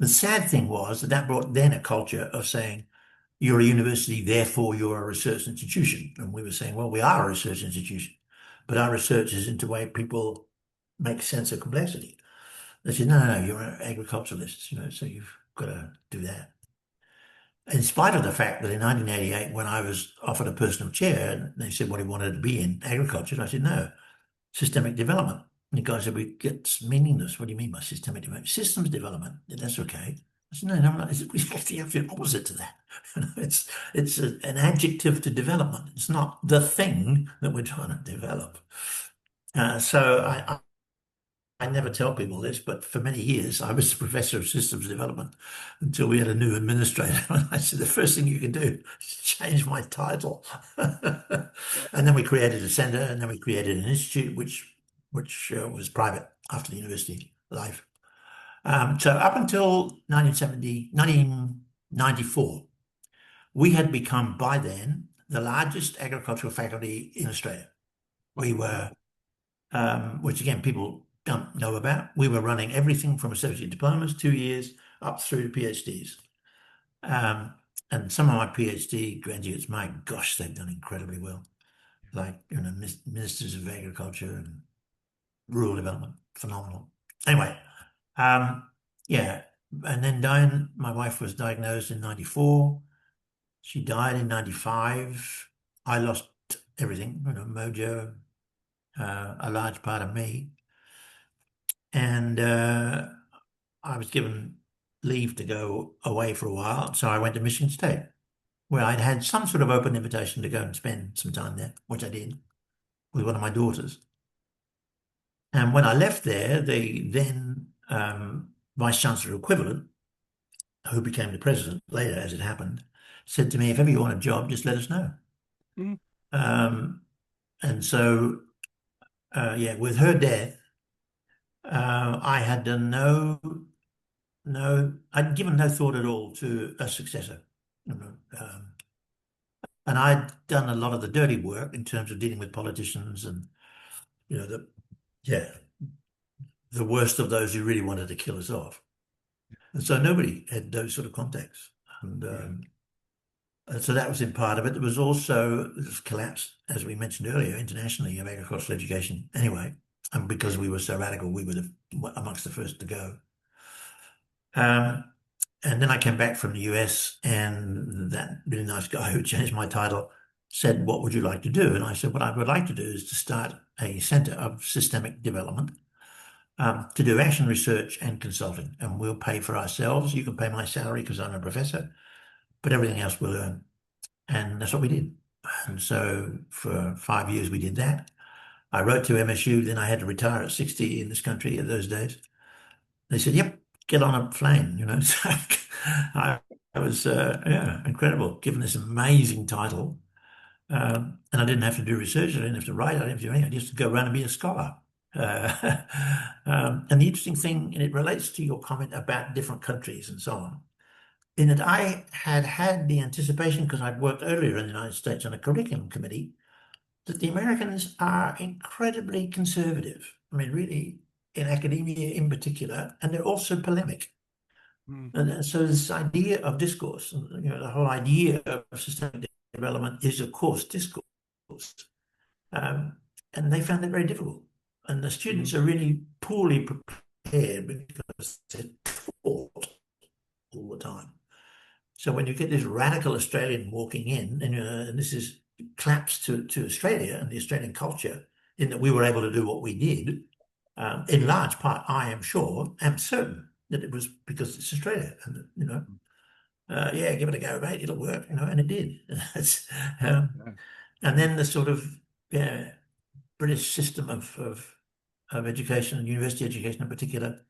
The sad thing was that brought then a culture of saying, you're a university, therefore you're a research institution. And we were saying, well, we are a research institution, but our research isn't the way people make sense of complexity. They said, no, you're an agriculturalist, so you've got to do that. In spite of the fact that in 1988, when I was offered a personal chair, and they said what he wanted to be in agriculture, I said, no, systemic development. And the guy said, well, it's meaningless. What do you mean by systemic development? Systems development. Yeah, that's okay. I said, no, it's actually the opposite to that. It's an adjective to development. It's not the thing that we're trying to develop. So I never tell people this, but for many years I was the professor of systems development until we had a new administrator. And I said, the first thing you can do is change my title. And then we created a centre, and then we created an institute, which was private after the university life. So up until 1994, we had become by then the largest agricultural faculty in Australia. We were which again people don't know about. We were running everything from associate diplomas, 2 years, up through to PhDs. Um, and some of my PhD graduates, my gosh, they've done incredibly well. Like, ministers of agriculture and rural development, phenomenal. Anyway, um, yeah. And then Diane, my wife, was diagnosed in 94. She died in 95. I lost everything, mojo, a large part of me. And I was given leave to go away for a while, so I went to Michigan State, where I'd had some sort of open invitation to go and spend some time there, which I did with one of my daughters. And when I left there, the then Vice Chancellor equivalent, who became the president later, as it happened, said to me, if ever you want a job, just let us know. Mm. Um, and so, yeah, with her death, I had done I'd given no thought at all to a successor. And I'd done a lot of the dirty work in terms of dealing with politicians and, you know, the, yeah, the worst of those who really wanted to kill us off. And so nobody had those sort of contacts. Yeah. And so that was in part of it. There was also this collapse, as we mentioned earlier, internationally of agricultural education anyway. And because we were so radical, we were amongst the first to go. Um, And then I came back from the US, and that really nice guy who changed my title said, what would you like to do? And I said, what I would like to do is to start a centre of systemic development, to do action research and consulting. And we'll pay for ourselves. You can pay my salary because I'm a professor, but everything else we'll earn. And that's what we did. And so for 5 years we did that. I wrote to MSU, then I had to retire at 60 in this country in those days. They said, yep, get on a plane, you know. So I was, yeah, incredible, given this amazing title. And I didn't have to do research. I didn't have to write. I didn't have to do anything. I just go around and be a scholar. Uh, and the interesting thing, and it relates to your comment about different countries and so on, in that I had the anticipation, because I'd worked earlier in the United States on a curriculum committee, that the Americans are incredibly conservative. I mean, really, in academia in particular, and they're also polemic. Mm. And so this idea of discourse, you know, the whole idea of systemic development is, of course, discourse. Um, and they found it very difficult. And the students Mm. are really poorly prepared because they're taught all the time. So when you get this radical Australian walking in, and this is claps to Australia and the Australian culture, in that we were able to do what we did, in large part, I am sure, am certain that it was because it's Australia, and you know, yeah, give it a go, mate, it'll work, you know, and it did. Yeah. And then the sort of, yeah, British system of education and university education in particular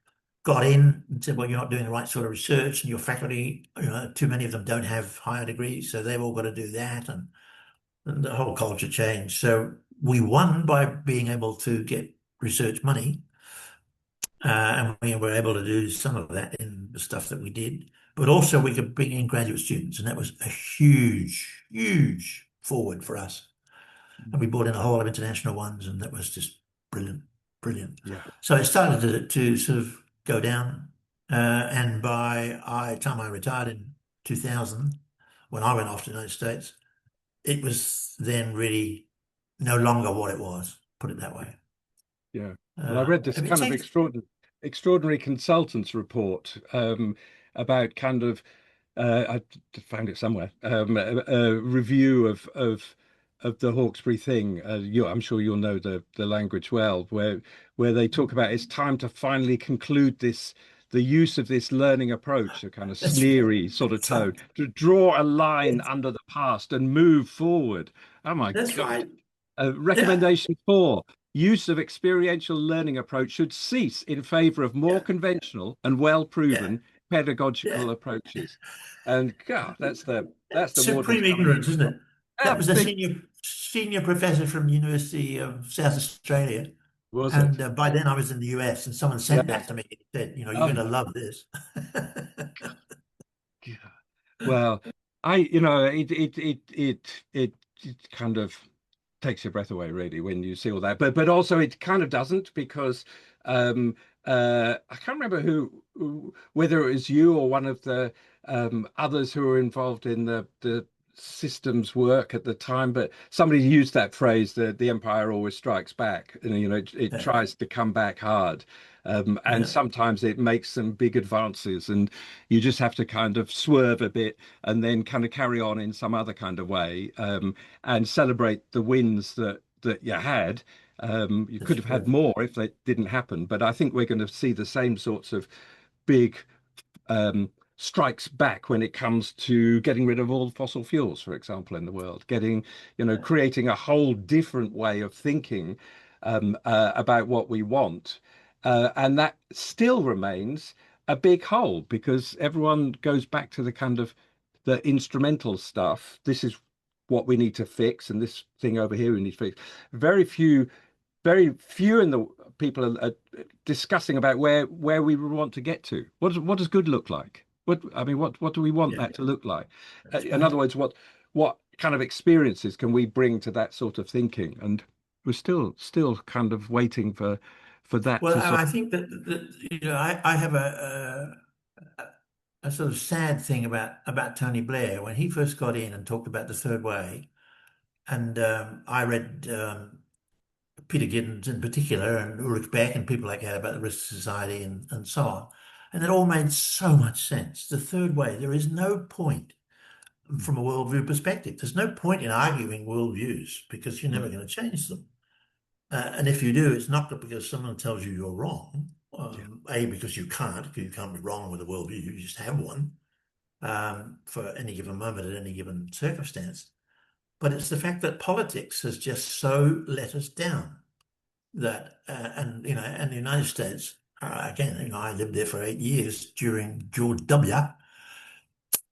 got in and said, well, you're not doing the right sort of research, and your faculty, you know, too many of them don't have higher degrees, so they've all got to do that, and the whole culture changed. So we won by being able to get research money, and we were able to do some of that in the stuff that we did, but also we could bring in graduate students, and that was a huge, huge forward for us. And we brought in a whole lot of international ones, and that was just brilliant, brilliant. Yeah. So it started to sort of go down, and by the time I retired in 2000, when I went off to the United States, it was then really no longer what it was, put it that way. Yeah. Well, I read this It kind of takes, extraordinary consultants report about kind of I found it somewhere a review of the Hawkesbury thing. I'm sure you'll know the language well, where they talk about it's time to finally conclude the use of this learning approach, a kind of that's, sneery sort of that's right. tone, to draw a line under the past and move forward. Oh my That's God. right. Yeah, Recommendation 4. Use of experiential learning approach should cease in favor of more yeah, conventional and well-proven yeah, pedagogical yeah. approaches. And God, that's the Warden's Supreme coming ignorance, from. isn't it? That was a Big, senior professor from the University of South Australia. was And it? by then I was in the US, and someone sent Yeah. that to me and said, you know, you're Oh going to my love this. God. Well, it kind of takes your breath away really when you see all that. But also it kind of doesn't because I can't remember whether it was you or one of the others who were involved in the systems work at the time, but somebody used that phrase that the empire always strikes back, and it Yeah, tries to come back hard. And yeah, sometimes it makes some big advances, and you just have to kind of swerve a bit and then kind of carry on in some other kind of way, and celebrate the wins that you had. You that's could have had true. more if they didn't happen, but I think we're going to see the same sorts of big strikes back when it comes to getting rid of all fossil fuels, for example, in the world, creating a whole different way of thinking about what we want. And that still remains a big hole because everyone goes back to the kind of the instrumental stuff. This is what we need to fix, and this thing over here we need to fix. Very few very few in the people are discussing about where we want to get to. What does good look like? What do we want Yeah, that to look like? that's In right. other words, what kind of experiences can we bring to that sort of thinking? And we're still kind of waiting for that Well, to sort I think that you know, I have a sort of sad thing about Tony Blair when he first got in and talked about the third way. And I read Peter Giddens in particular and Ulrich Beck and people like that about the risk of society and so on. And it all made so much sense. The third way, there is no point from a worldview perspective. There's no point in arguing worldviews because you're never Mm. going to change them. And if you do, it's not because someone tells you you're wrong. Yeah. A, because you can't be wrong with a worldview, you just have one for any given moment at any given circumstance. But it's the fact that politics has just so let us down that, and and the United States, again, I lived there for 8 years during George W.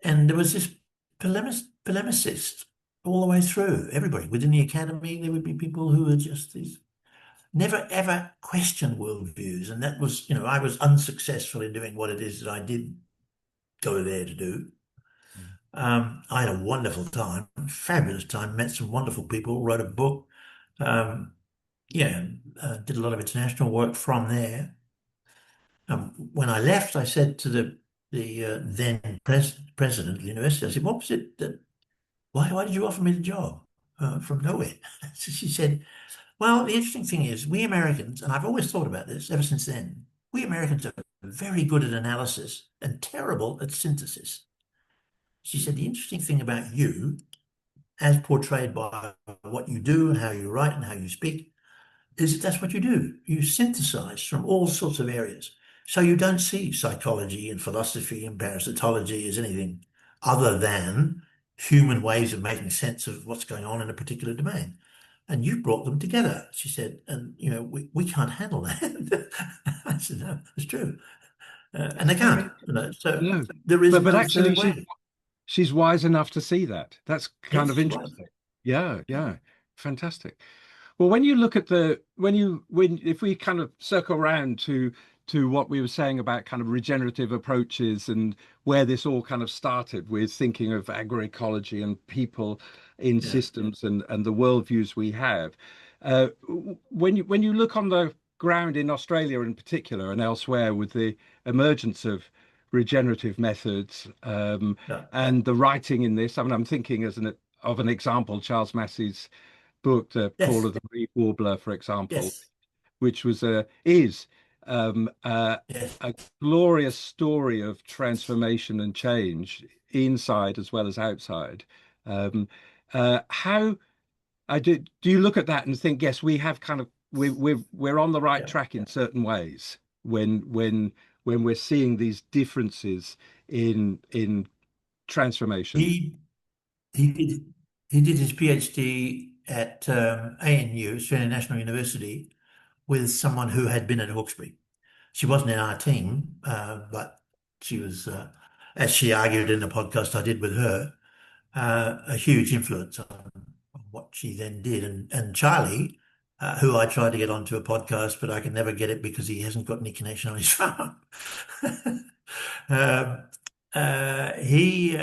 And there was this polemicist all the way through. Everybody within the academy, there would be people who were just these never ever questioned worldviews, and that was, I was unsuccessful in doing what it is that I did go there to do. Mm. I had a wonderful time, fabulous time, met some wonderful people, wrote a book. Um, yeah, did a lot of international work from there. When I left, I said to the then president of the university, I said, "What was it that? Why did you offer me the job from nowhere?" So she said, "Well, the interesting thing is, we Americans, and I've always thought about this ever since then, we Americans are very good at analysis and terrible at synthesis." She said, "The interesting thing about you, as portrayed by what you do and how you write and how you speak, is that that's what you do. You synthesize from all sorts of areas. So you don't see psychology and philosophy and parasitology as anything other than human ways of making sense of what's going on in a particular domain. And you brought them together," she said, "and we can't handle that." I said, "No, it's true." And they I can't, mean, so no, there is but no actually third way. she's wise enough to see that. That's kind Yes, of she was. interesting. Yeah, yeah, fantastic. Well, when you look at when if we kind of circle around to what we were saying about kind of regenerative approaches and where this all kind of started with thinking of agroecology and people in Yeah, systems and the worldviews we have, uh, when you look on the ground in Australia in particular and elsewhere with the emergence of regenerative methods yeah, and the writing in this, I mean, I'm thinking of an example, Charles Massey's book, The Call yes, of the Reed Warbler, for example, yes, which was is um, uh, yes. a glorious story of transformation and change inside as well as outside. Um, how do you look at that and think, yes, we have kind of we're on the right Yeah. track in certain ways when we're seeing these differences in transformation? He he did he did his PhD at ANU, Australian National University, with someone who had been at Hawkesbury. She wasn't in our team, but she was, as she argued in the podcast I did with her, a huge influence on what she then did. And Charlie, who I tried to get onto a podcast, but I can never get it because he hasn't got any connection on his phone. um, he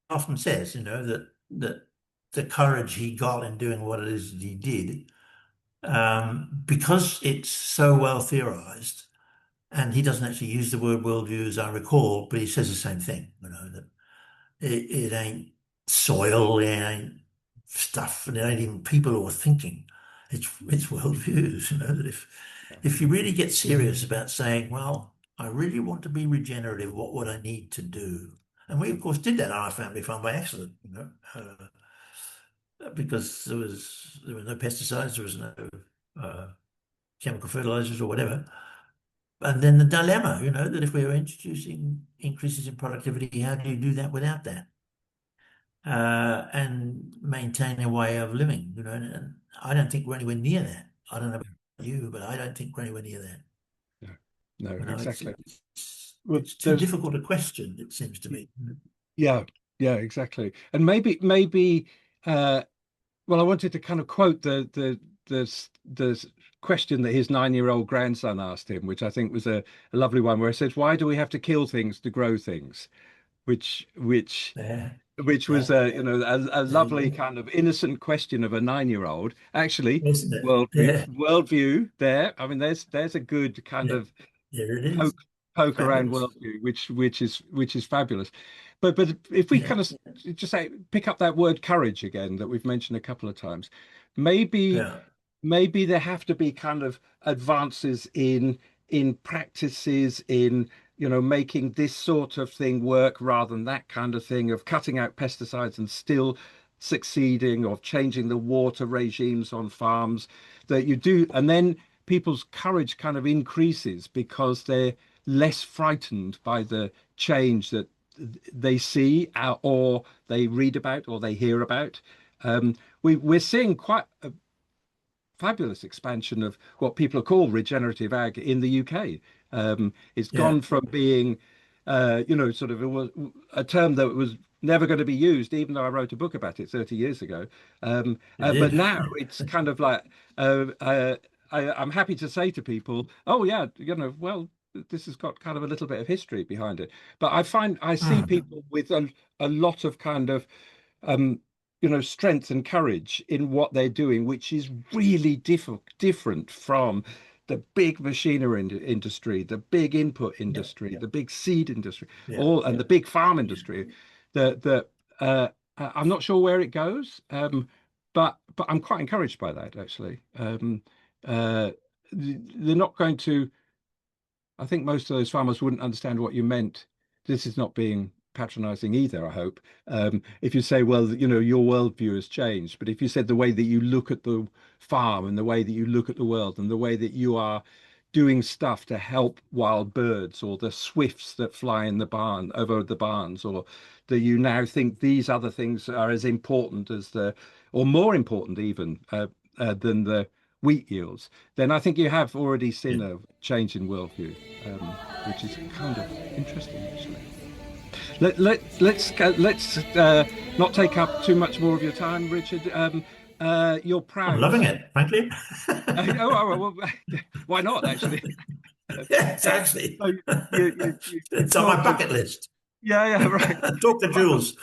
often says, that the courage he got in doing what it is that he did, because it's so well theorized, and he doesn't actually use the word worldview as I recall, but he says the same thing, that it ain't soil, it ain't stuff, and it ain't even people who are thinking. It's worldviews, that if you really get serious about saying, well, I really want to be regenerative, what would I need to do? And we of course did that on our family farm by accident, because there were no pesticides, there was no uh, chemical fertilizers or whatever. And then the dilemma, that if we were introducing increases in productivity, how do you do that without that? And maintain a way of living, and I don't think we're anywhere near that. I don't know about you, but I don't think we're anywhere near that. No, no, It's, exactly. it's Well, it's too there's difficult a question, it seems to me. yeah, yeah, exactly. And maybe uh well, I wanted to kind of quote the question that his 9-year-old grandson asked him, which I think was a lovely one, where it says, "Why do we have to kill things to grow things?" Which which Yeah, which was yeah, a there you lovely go. kind of innocent question of a 9-year-old. Actually, Isn't it? Yeah, worldview there. I mean, there's a good kind yeah, of there it poke is. around Fabulous. worldview, which is fabulous. But if we Yeah, kind of just say pick up that word courage again that we've mentioned a couple of times, maybe yeah, maybe there have to be kind of advances in practices in making this sort of thing work rather than that kind of thing, of cutting out pesticides and still succeeding, of changing the water regimes on farms that you do. And then people's courage kind of increases because they're less frightened by the change that they see or they read about or they hear about. We're seeing quite a fabulous expansion of what people call regenerative ag in the UK. It's Yeah, gone from being, sort of a term that was never going to be used, even though I wrote a book about it 30 years ago. it But did. now it's kind of like, I'm happy to say to people, oh, yeah, well, this has got kind of a little bit of history behind it. But I see Hmm. people with a lot of kind of um, strength and courage in what they're doing, which is really different from the big machinery industry, the big input Yeah, industry, the big seed industry, yeah, and the big farm industry. That I'm not sure where it goes, but I'm quite encouraged by that actually. Uh, they're not going to. I think most of those farmers wouldn't understand what you meant. This is not being patronizing either, I hope. If you say, well, your worldview has changed, but if you said the way that you look at the farm and the way that you look at the world and the way that you are doing stuff to help wild birds or the swifts that fly in the barn over the barns, or that you now think these other things are as important as or more important even than the wheat yields, then I think you have already yeah. seen a change in worldview, which is kind of interesting, actually. Let's not take up too much more of your time, Richard. You're I'm proud. loving it, frankly. Well, why not, actually? Yes, So, actually. so you've It's on my talked of, bucket list. yeah, yeah, right. Talk to Well, Jules.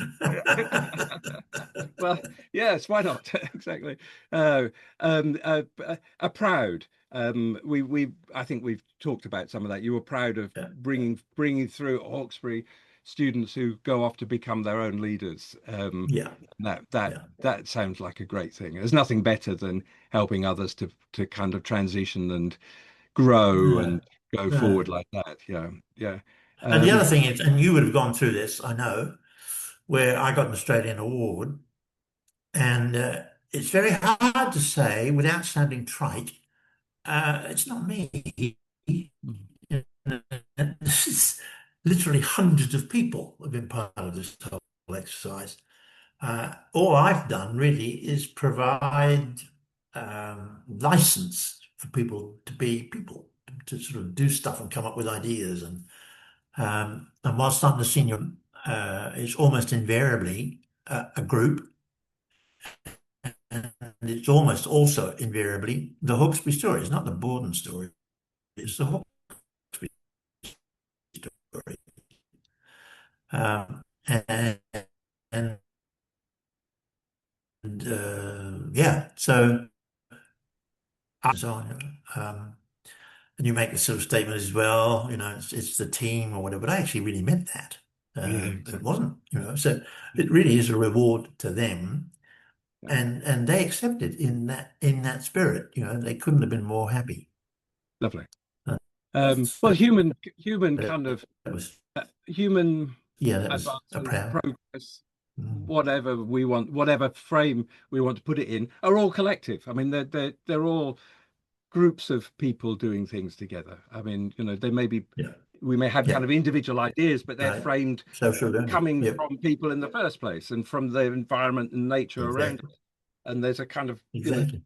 well, yes, why not? Exactly. Uh, a proud. I think we've talked about some of that. You were proud of Yeah, bringing through Hawkesbury students who go off to become their own leaders. yeah, That that yeah. that sounds like a great thing. There's nothing better than helping others to kind of transition and grow No, and go no. forward like that. Yeah, yeah. And the Um, other thing is, and you would have gone through this, I know, where I got an Australian award, and it's very hard to say without sounding trite. It's not me. This is literally hundreds of people have been part of this whole exercise. All I've done really is provide license for people to be people, to sort of do stuff and come up with ideas. And whilst I'm the senior, it's almost invariably a group, and it's almost also invariably the Hawkesbury story. It's not the Bawden story, it's the Hawkesbury story. And, and yeah, so on. And you make the sort of statement as well, it's the team or whatever, but I actually really meant that. yeah, It exactly. wasn't, so it really is a reward to them, Yeah, and they accept it in that spirit, they couldn't have been more happy. lovely. Uh, Well, so human that kind of was, human yeah, that was a advances, proud. progress, Mm. whatever we want, whatever frame we want to put it in, are all collective. I mean, they're all groups of people doing things together. I mean, they may be, Yeah, we may have yeah, kind of individual ideas, but they're right. framed Social learning. coming Yep, from people in the first place and from the environment and nature around exactly, us. And there's a kind of, exactly.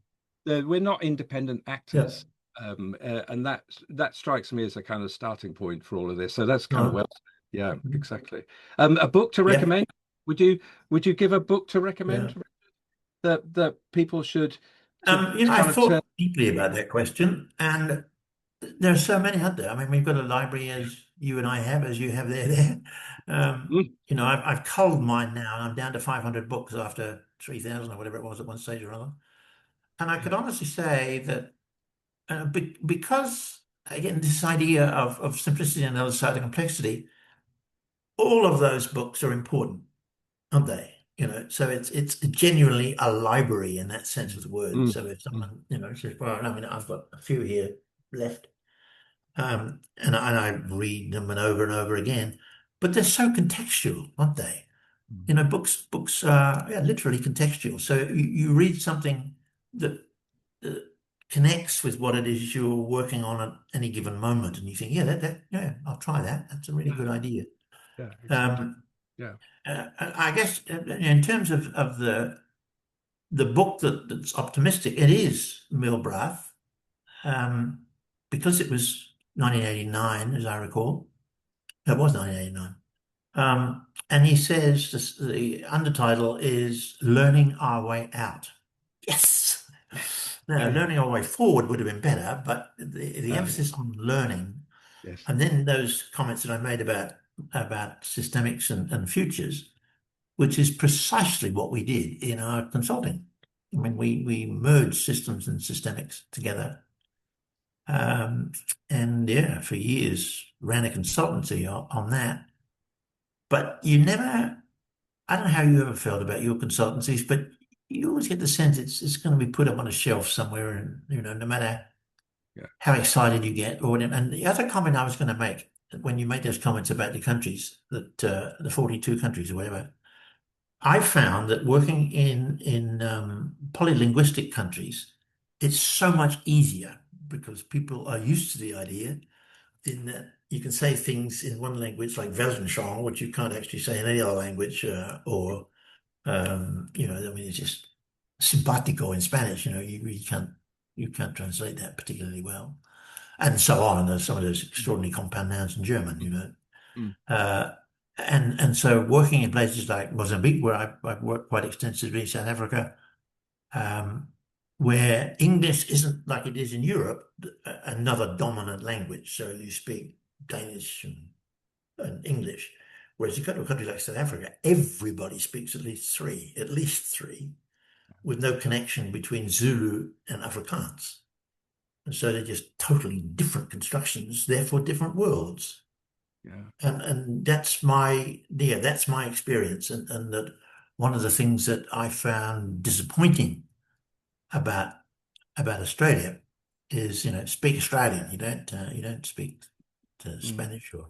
we're not independent Yeah, actors. And that strikes me as a kind of starting point for all of this. So that's kind of no, well, yeah, exactly. A book to yeah, recommend? Would you would you give a book to recommend yeah. that people should to I kind of turn? thought deeply about that question, and there are so many out there. I mean, we've got a library as you and I have, as you have there. Mm, I've culled mine now, and I'm down to 500 books after 3,000 or whatever it was at one stage or another. And I could honestly say that because, again, this idea of simplicity and the other side of complexity, all of those books are important, aren't they? So it's genuinely a library in that sense of the word. mm, So if mm. someone, says, well, I mean, I've got a few here left. And I read them and over again. But they're so contextual, aren't they? Mm. You know, books are, yeah, literally contextual. So you read something that uh, connects with what it is you're working on at any given moment, and you think, yeah, yeah, I'll try that. That's a really Yeah, good idea. yeah, exactly. Um, Yeah. I guess in terms of the book that's optimistic, it is Milbrath, um, because it was 1989, as I recall. It was 1989. And he says the undertitle is Learning Our Way Out. Yes. Now, Yeah. learning our way forward would have been better, but the Yeah. emphasis on learning, Yes. and then those comments that I made about systemics and futures, which is precisely what we did in our consulting. I mean, we merged systems and systemics together. Um, and yeah, for years ran a consultancy on that. But you never, I don't know how you ever felt about your consultancies, but you always get the sense it's going to be put up on a shelf somewhere, and no matter Yeah. how excited you get, or whatever. And the other comment I was going to make when you made those comments about the countries that the 42 countries or whatever, I found that working in polylinguistic countries, it's so much easier because people are used to the idea in that you can say things in one language like Weltanschauung, which you can't actually say in any other language, or I mean, it's just simpatico in Spanish. You can't translate that particularly well, and so on. And there's some of those extraordinary compound nouns in German. Mm. Uh, and so working in places like Mozambique, where I've worked quite extensively, South Africa, um, where English isn't like it is in Europe, another dominant language. So you speak Danish and English. Whereas you go to a country like South Africa, everybody speaks at least three, with no connection between Zulu and Afrikaans. And so they're just totally different constructions, therefore different worlds. Yeah. And that's my experience. And that one of the things that I found disappointing about Australia is, speak Australian. You don't speak to Mm. Spanish or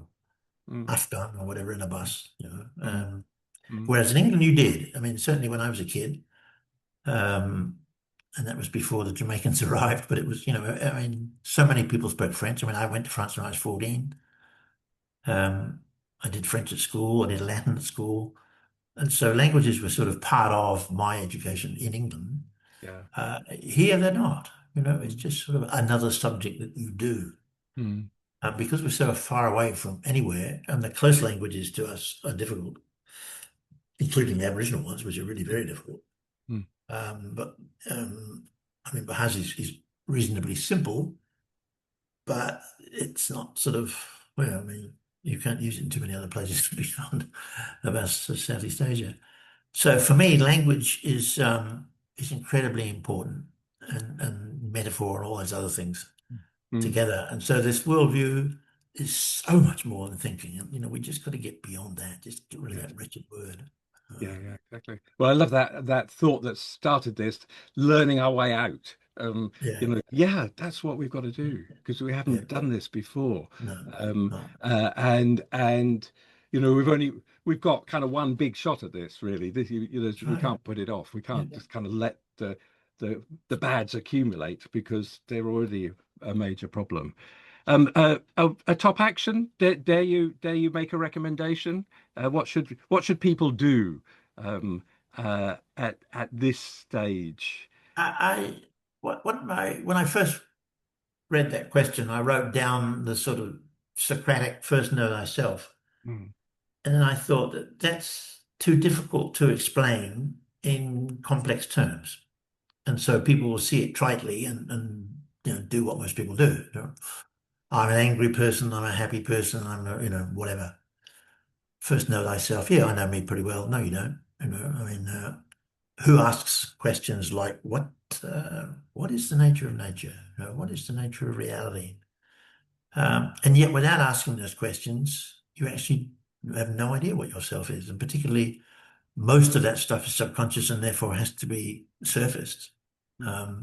Mm. Afghan or whatever in a bus. Mm. Mm. Whereas in England you did. I mean, certainly when I was a kid, um, and that was before the Jamaicans arrived. But it was, I mean, so many people spoke French. I mean, I went to France when I was 14. Um, I did French at school. I did Latin at school. And so languages were sort of part of my education in England. Yeah. Here they're not. It's Mm. just sort of another subject that you do. Mm. Because we're so far away from anywhere, and the close languages to us are difficult, including the Aboriginal ones, which are really very difficult. Mm. But I mean, Bahasa is reasonably simple, but it's not sort of, well, I mean, you can't use it in too many other places beyond about Southeast Asia. So for me, language is incredibly important, and metaphor and all those other things Mm. together. And so this worldview is so much more than thinking. And, we just got to get beyond that. Just get rid of Yes. that wretched word. Yeah, yeah, exactly. Well, I love that thought that started this, learning our way out. Yeah, Yeah, that's what we've got to do because we yeah, haven't done this before. no, Um, no, and we've got kind of one big shot at this, really. that's We right. can't put it off. We Yeah. can't just kind of let the bads accumulate because they're already a major problem. A top action? Dare you make a recommendation? What should people do at this stage? When I first read that question, I wrote down the sort of Socratic first know thyself. Mm. And then I thought that that's too difficult to explain in complex terms. And so people will see it tritely and do what most people do. I'm an angry person, I'm a happy person, I'm whatever. First know thyself. Yeah, I know me pretty well. No, you don't. I mean, who asks questions like what is the nature of nature? What is the nature of reality? And yet without asking those questions, you actually have no idea what yourself is. And particularly most of that stuff is subconscious and therefore has to be surfaced. Mm. Um,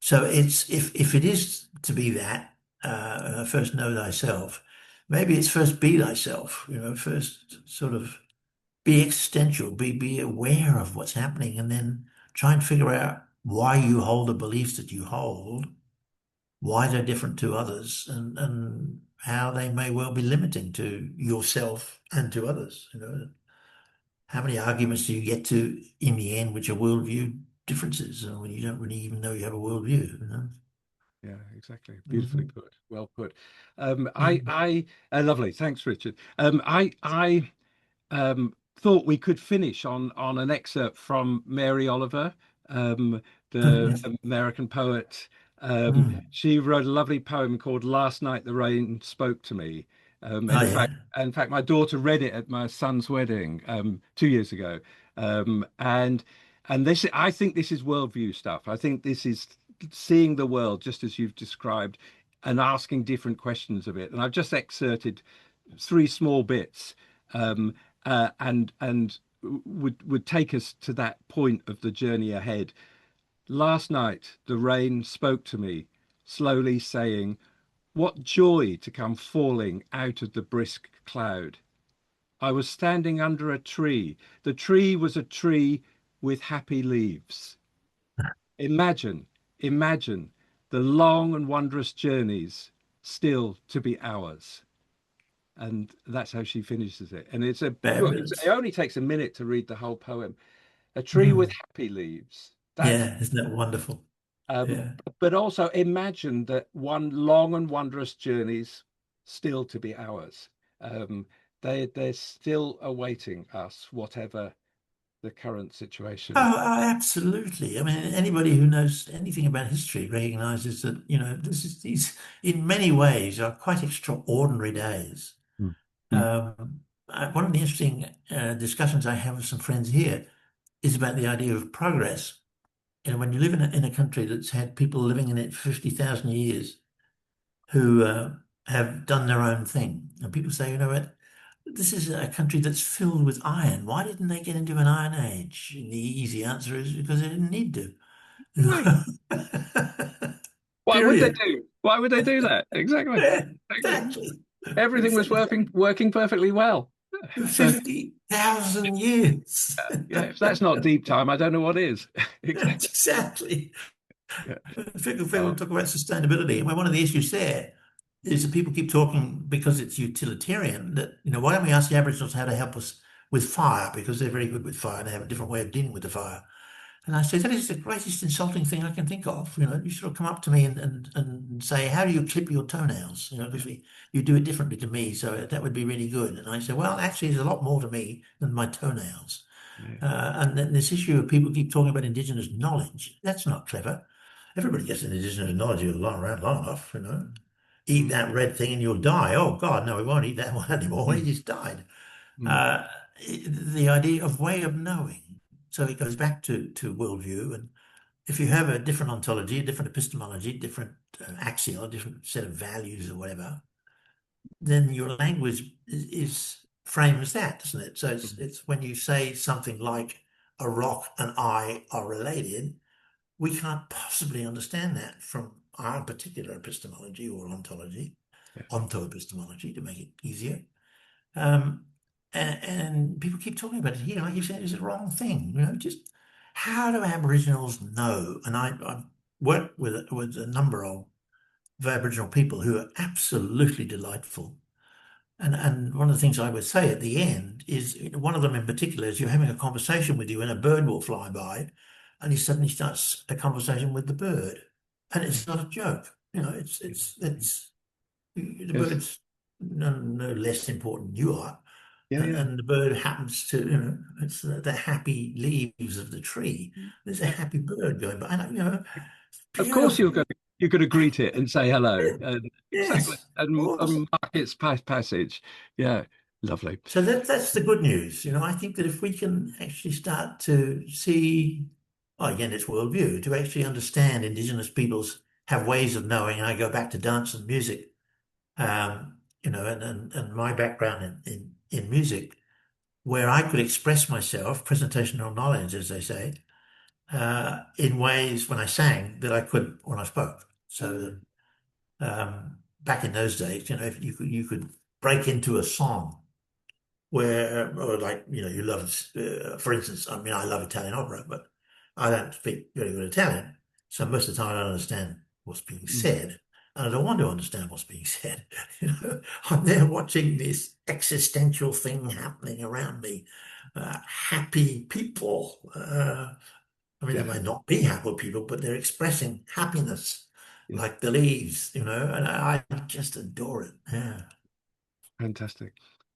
so it's if it is to be that, first know thyself. Maybe it's first be thyself, first sort of be existential, be aware of what's happening, and then try and figure out why you hold the beliefs that you hold, why they're different to others, and how they may well be limiting to yourself and to others. How many arguments do you get to in the end, which are worldview differences, when you don't really even know you have a worldview? Yeah, exactly. Beautifully Mhm. put. Well put. Mhm. Lovely. Thanks, Richard. Thought we could finish on an excerpt from Mary Oliver, the Yes. American poet. Mm. She wrote a lovely poem called "Last Night the Rain Spoke to Me." And Oh yeah. in fact, my daughter read it at my son's wedding 2 years ago. And this, I think, this is worldview stuff. I think this is seeing the world just as you've described and asking different questions of it. And I've just excerpted three small bits, um, and would take us to that point of the journey ahead. Last night the rain spoke to me, slowly saying, "What joy to come falling out of the brisk cloud." I was standing under a tree. The tree was a tree with happy leaves. Imagine, imagine the long and wondrous journeys still to be ours. And that's how she finishes it. And it Fabulous. only takes a minute to read the whole poem. A tree with Mm. happy leaves. That's Yeah, isn't that wonderful? Yeah. but also imagine that one long and wondrous journeys still to be ours. Um, they're still awaiting us, whatever the current situation. Oh, absolutely. I mean, anybody who knows anything about history recognizes that, these, in many ways, are quite extraordinary days. Mm. Mm. One of the interesting discussions I have with some friends here is about the idea of progress. When you live in a country that's had people living in it for 50,000 years who have done their own thing, and people say, you know what, this is a country that's filled with iron. Why didn't they get into an iron age? And the easy answer is because they didn't need to. Right. Why would they Period. do? Why would they do that? Exactly. Yeah, Exactly. exactly. Everything was Exactly. working perfectly well. So 50,000 years. yeah, if that's not deep time, I don't know what is. Exactly. Exactly. Yeah. People Oh, talk about sustainability. And one of the issues there is that people keep talking because it's utilitarian that, why don't we ask the Aboriginals how to help us with fire? Because they're very good with fire and they have a different way of dealing with the fire. And I say, that is the greatest insulting thing I can think of. You sort of come up to me and say, how do you clip your toenails? Because you do it differently to me, so that would be really good. And I say, well, actually, there's a lot more to me than my toenails. yeah. And then this issue of people keep talking about indigenous knowledge, that's not clever. Everybody gets an indigenous knowledge if you long around long enough. Eat Mm, that red thing and you'll die. Oh, God, no, we won't eat that one anymore. He mm, just died. mm. Uh, the idea of way of knowing. So it goes back to worldview. And if you have a different ontology, a different epistemology, different axiom, a different set of values or whatever, then your language is frames that, doesn't it? So it's when you say something like a rock and I are related, we can't possibly understand that from our particular epistemology or ontology, Yeah. ontoepistemology to make it easier. Um, and people keep talking about it here, like you said, it's the wrong thing. Just how do Aboriginals know? And I've worked with a number of Aboriginal people who are absolutely delightful. And one of the things I would say at the end is, one of them in particular is you're having a conversation with you and a bird will fly by and he suddenly starts a conversation with the bird. And it's not a joke. It's the Yes. bird's no less important than you are. Yeah, yeah. And the bird happens to, it's the happy leaves of the tree. There's a Yeah. happy bird going by. And, Of course, beautiful. you're going to greet it and say hello. And exactly, Yes, of course. and mark its passage. Yeah, lovely. So that's the good news. I think that if we can actually start to see, well, again, it's worldview, to actually understand Indigenous peoples have ways of knowing. And I go back to dance and music, and my background in music, where I could express myself, presentational knowledge, as they say, in ways when I sang that I couldn't when I spoke. So that, back in those days, if you could break into a song where, or like, you love, for instance, I mean, I love Italian opera, but I don't speak very good Italian. So most of the time I don't understand what's being Mm. said. And I don't want to understand what's being said. I'm there watching this existential thing happening around me. Happy people. I mean, they Yeah, might not be happy people, but they're expressing happiness yeah, like the leaves, and I just adore it. Yeah. fantastic.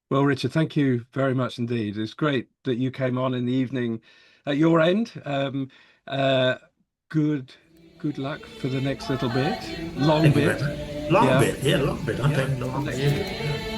Well, Richard, thank you very much indeed. It's great that you came on in the evening at your end. Uh, good, good luck for the next little bit. Long Thank you very bit. much. Long Yeah, bit, yeah, long bit. I'm yeah. taking the long Next view. Yeah.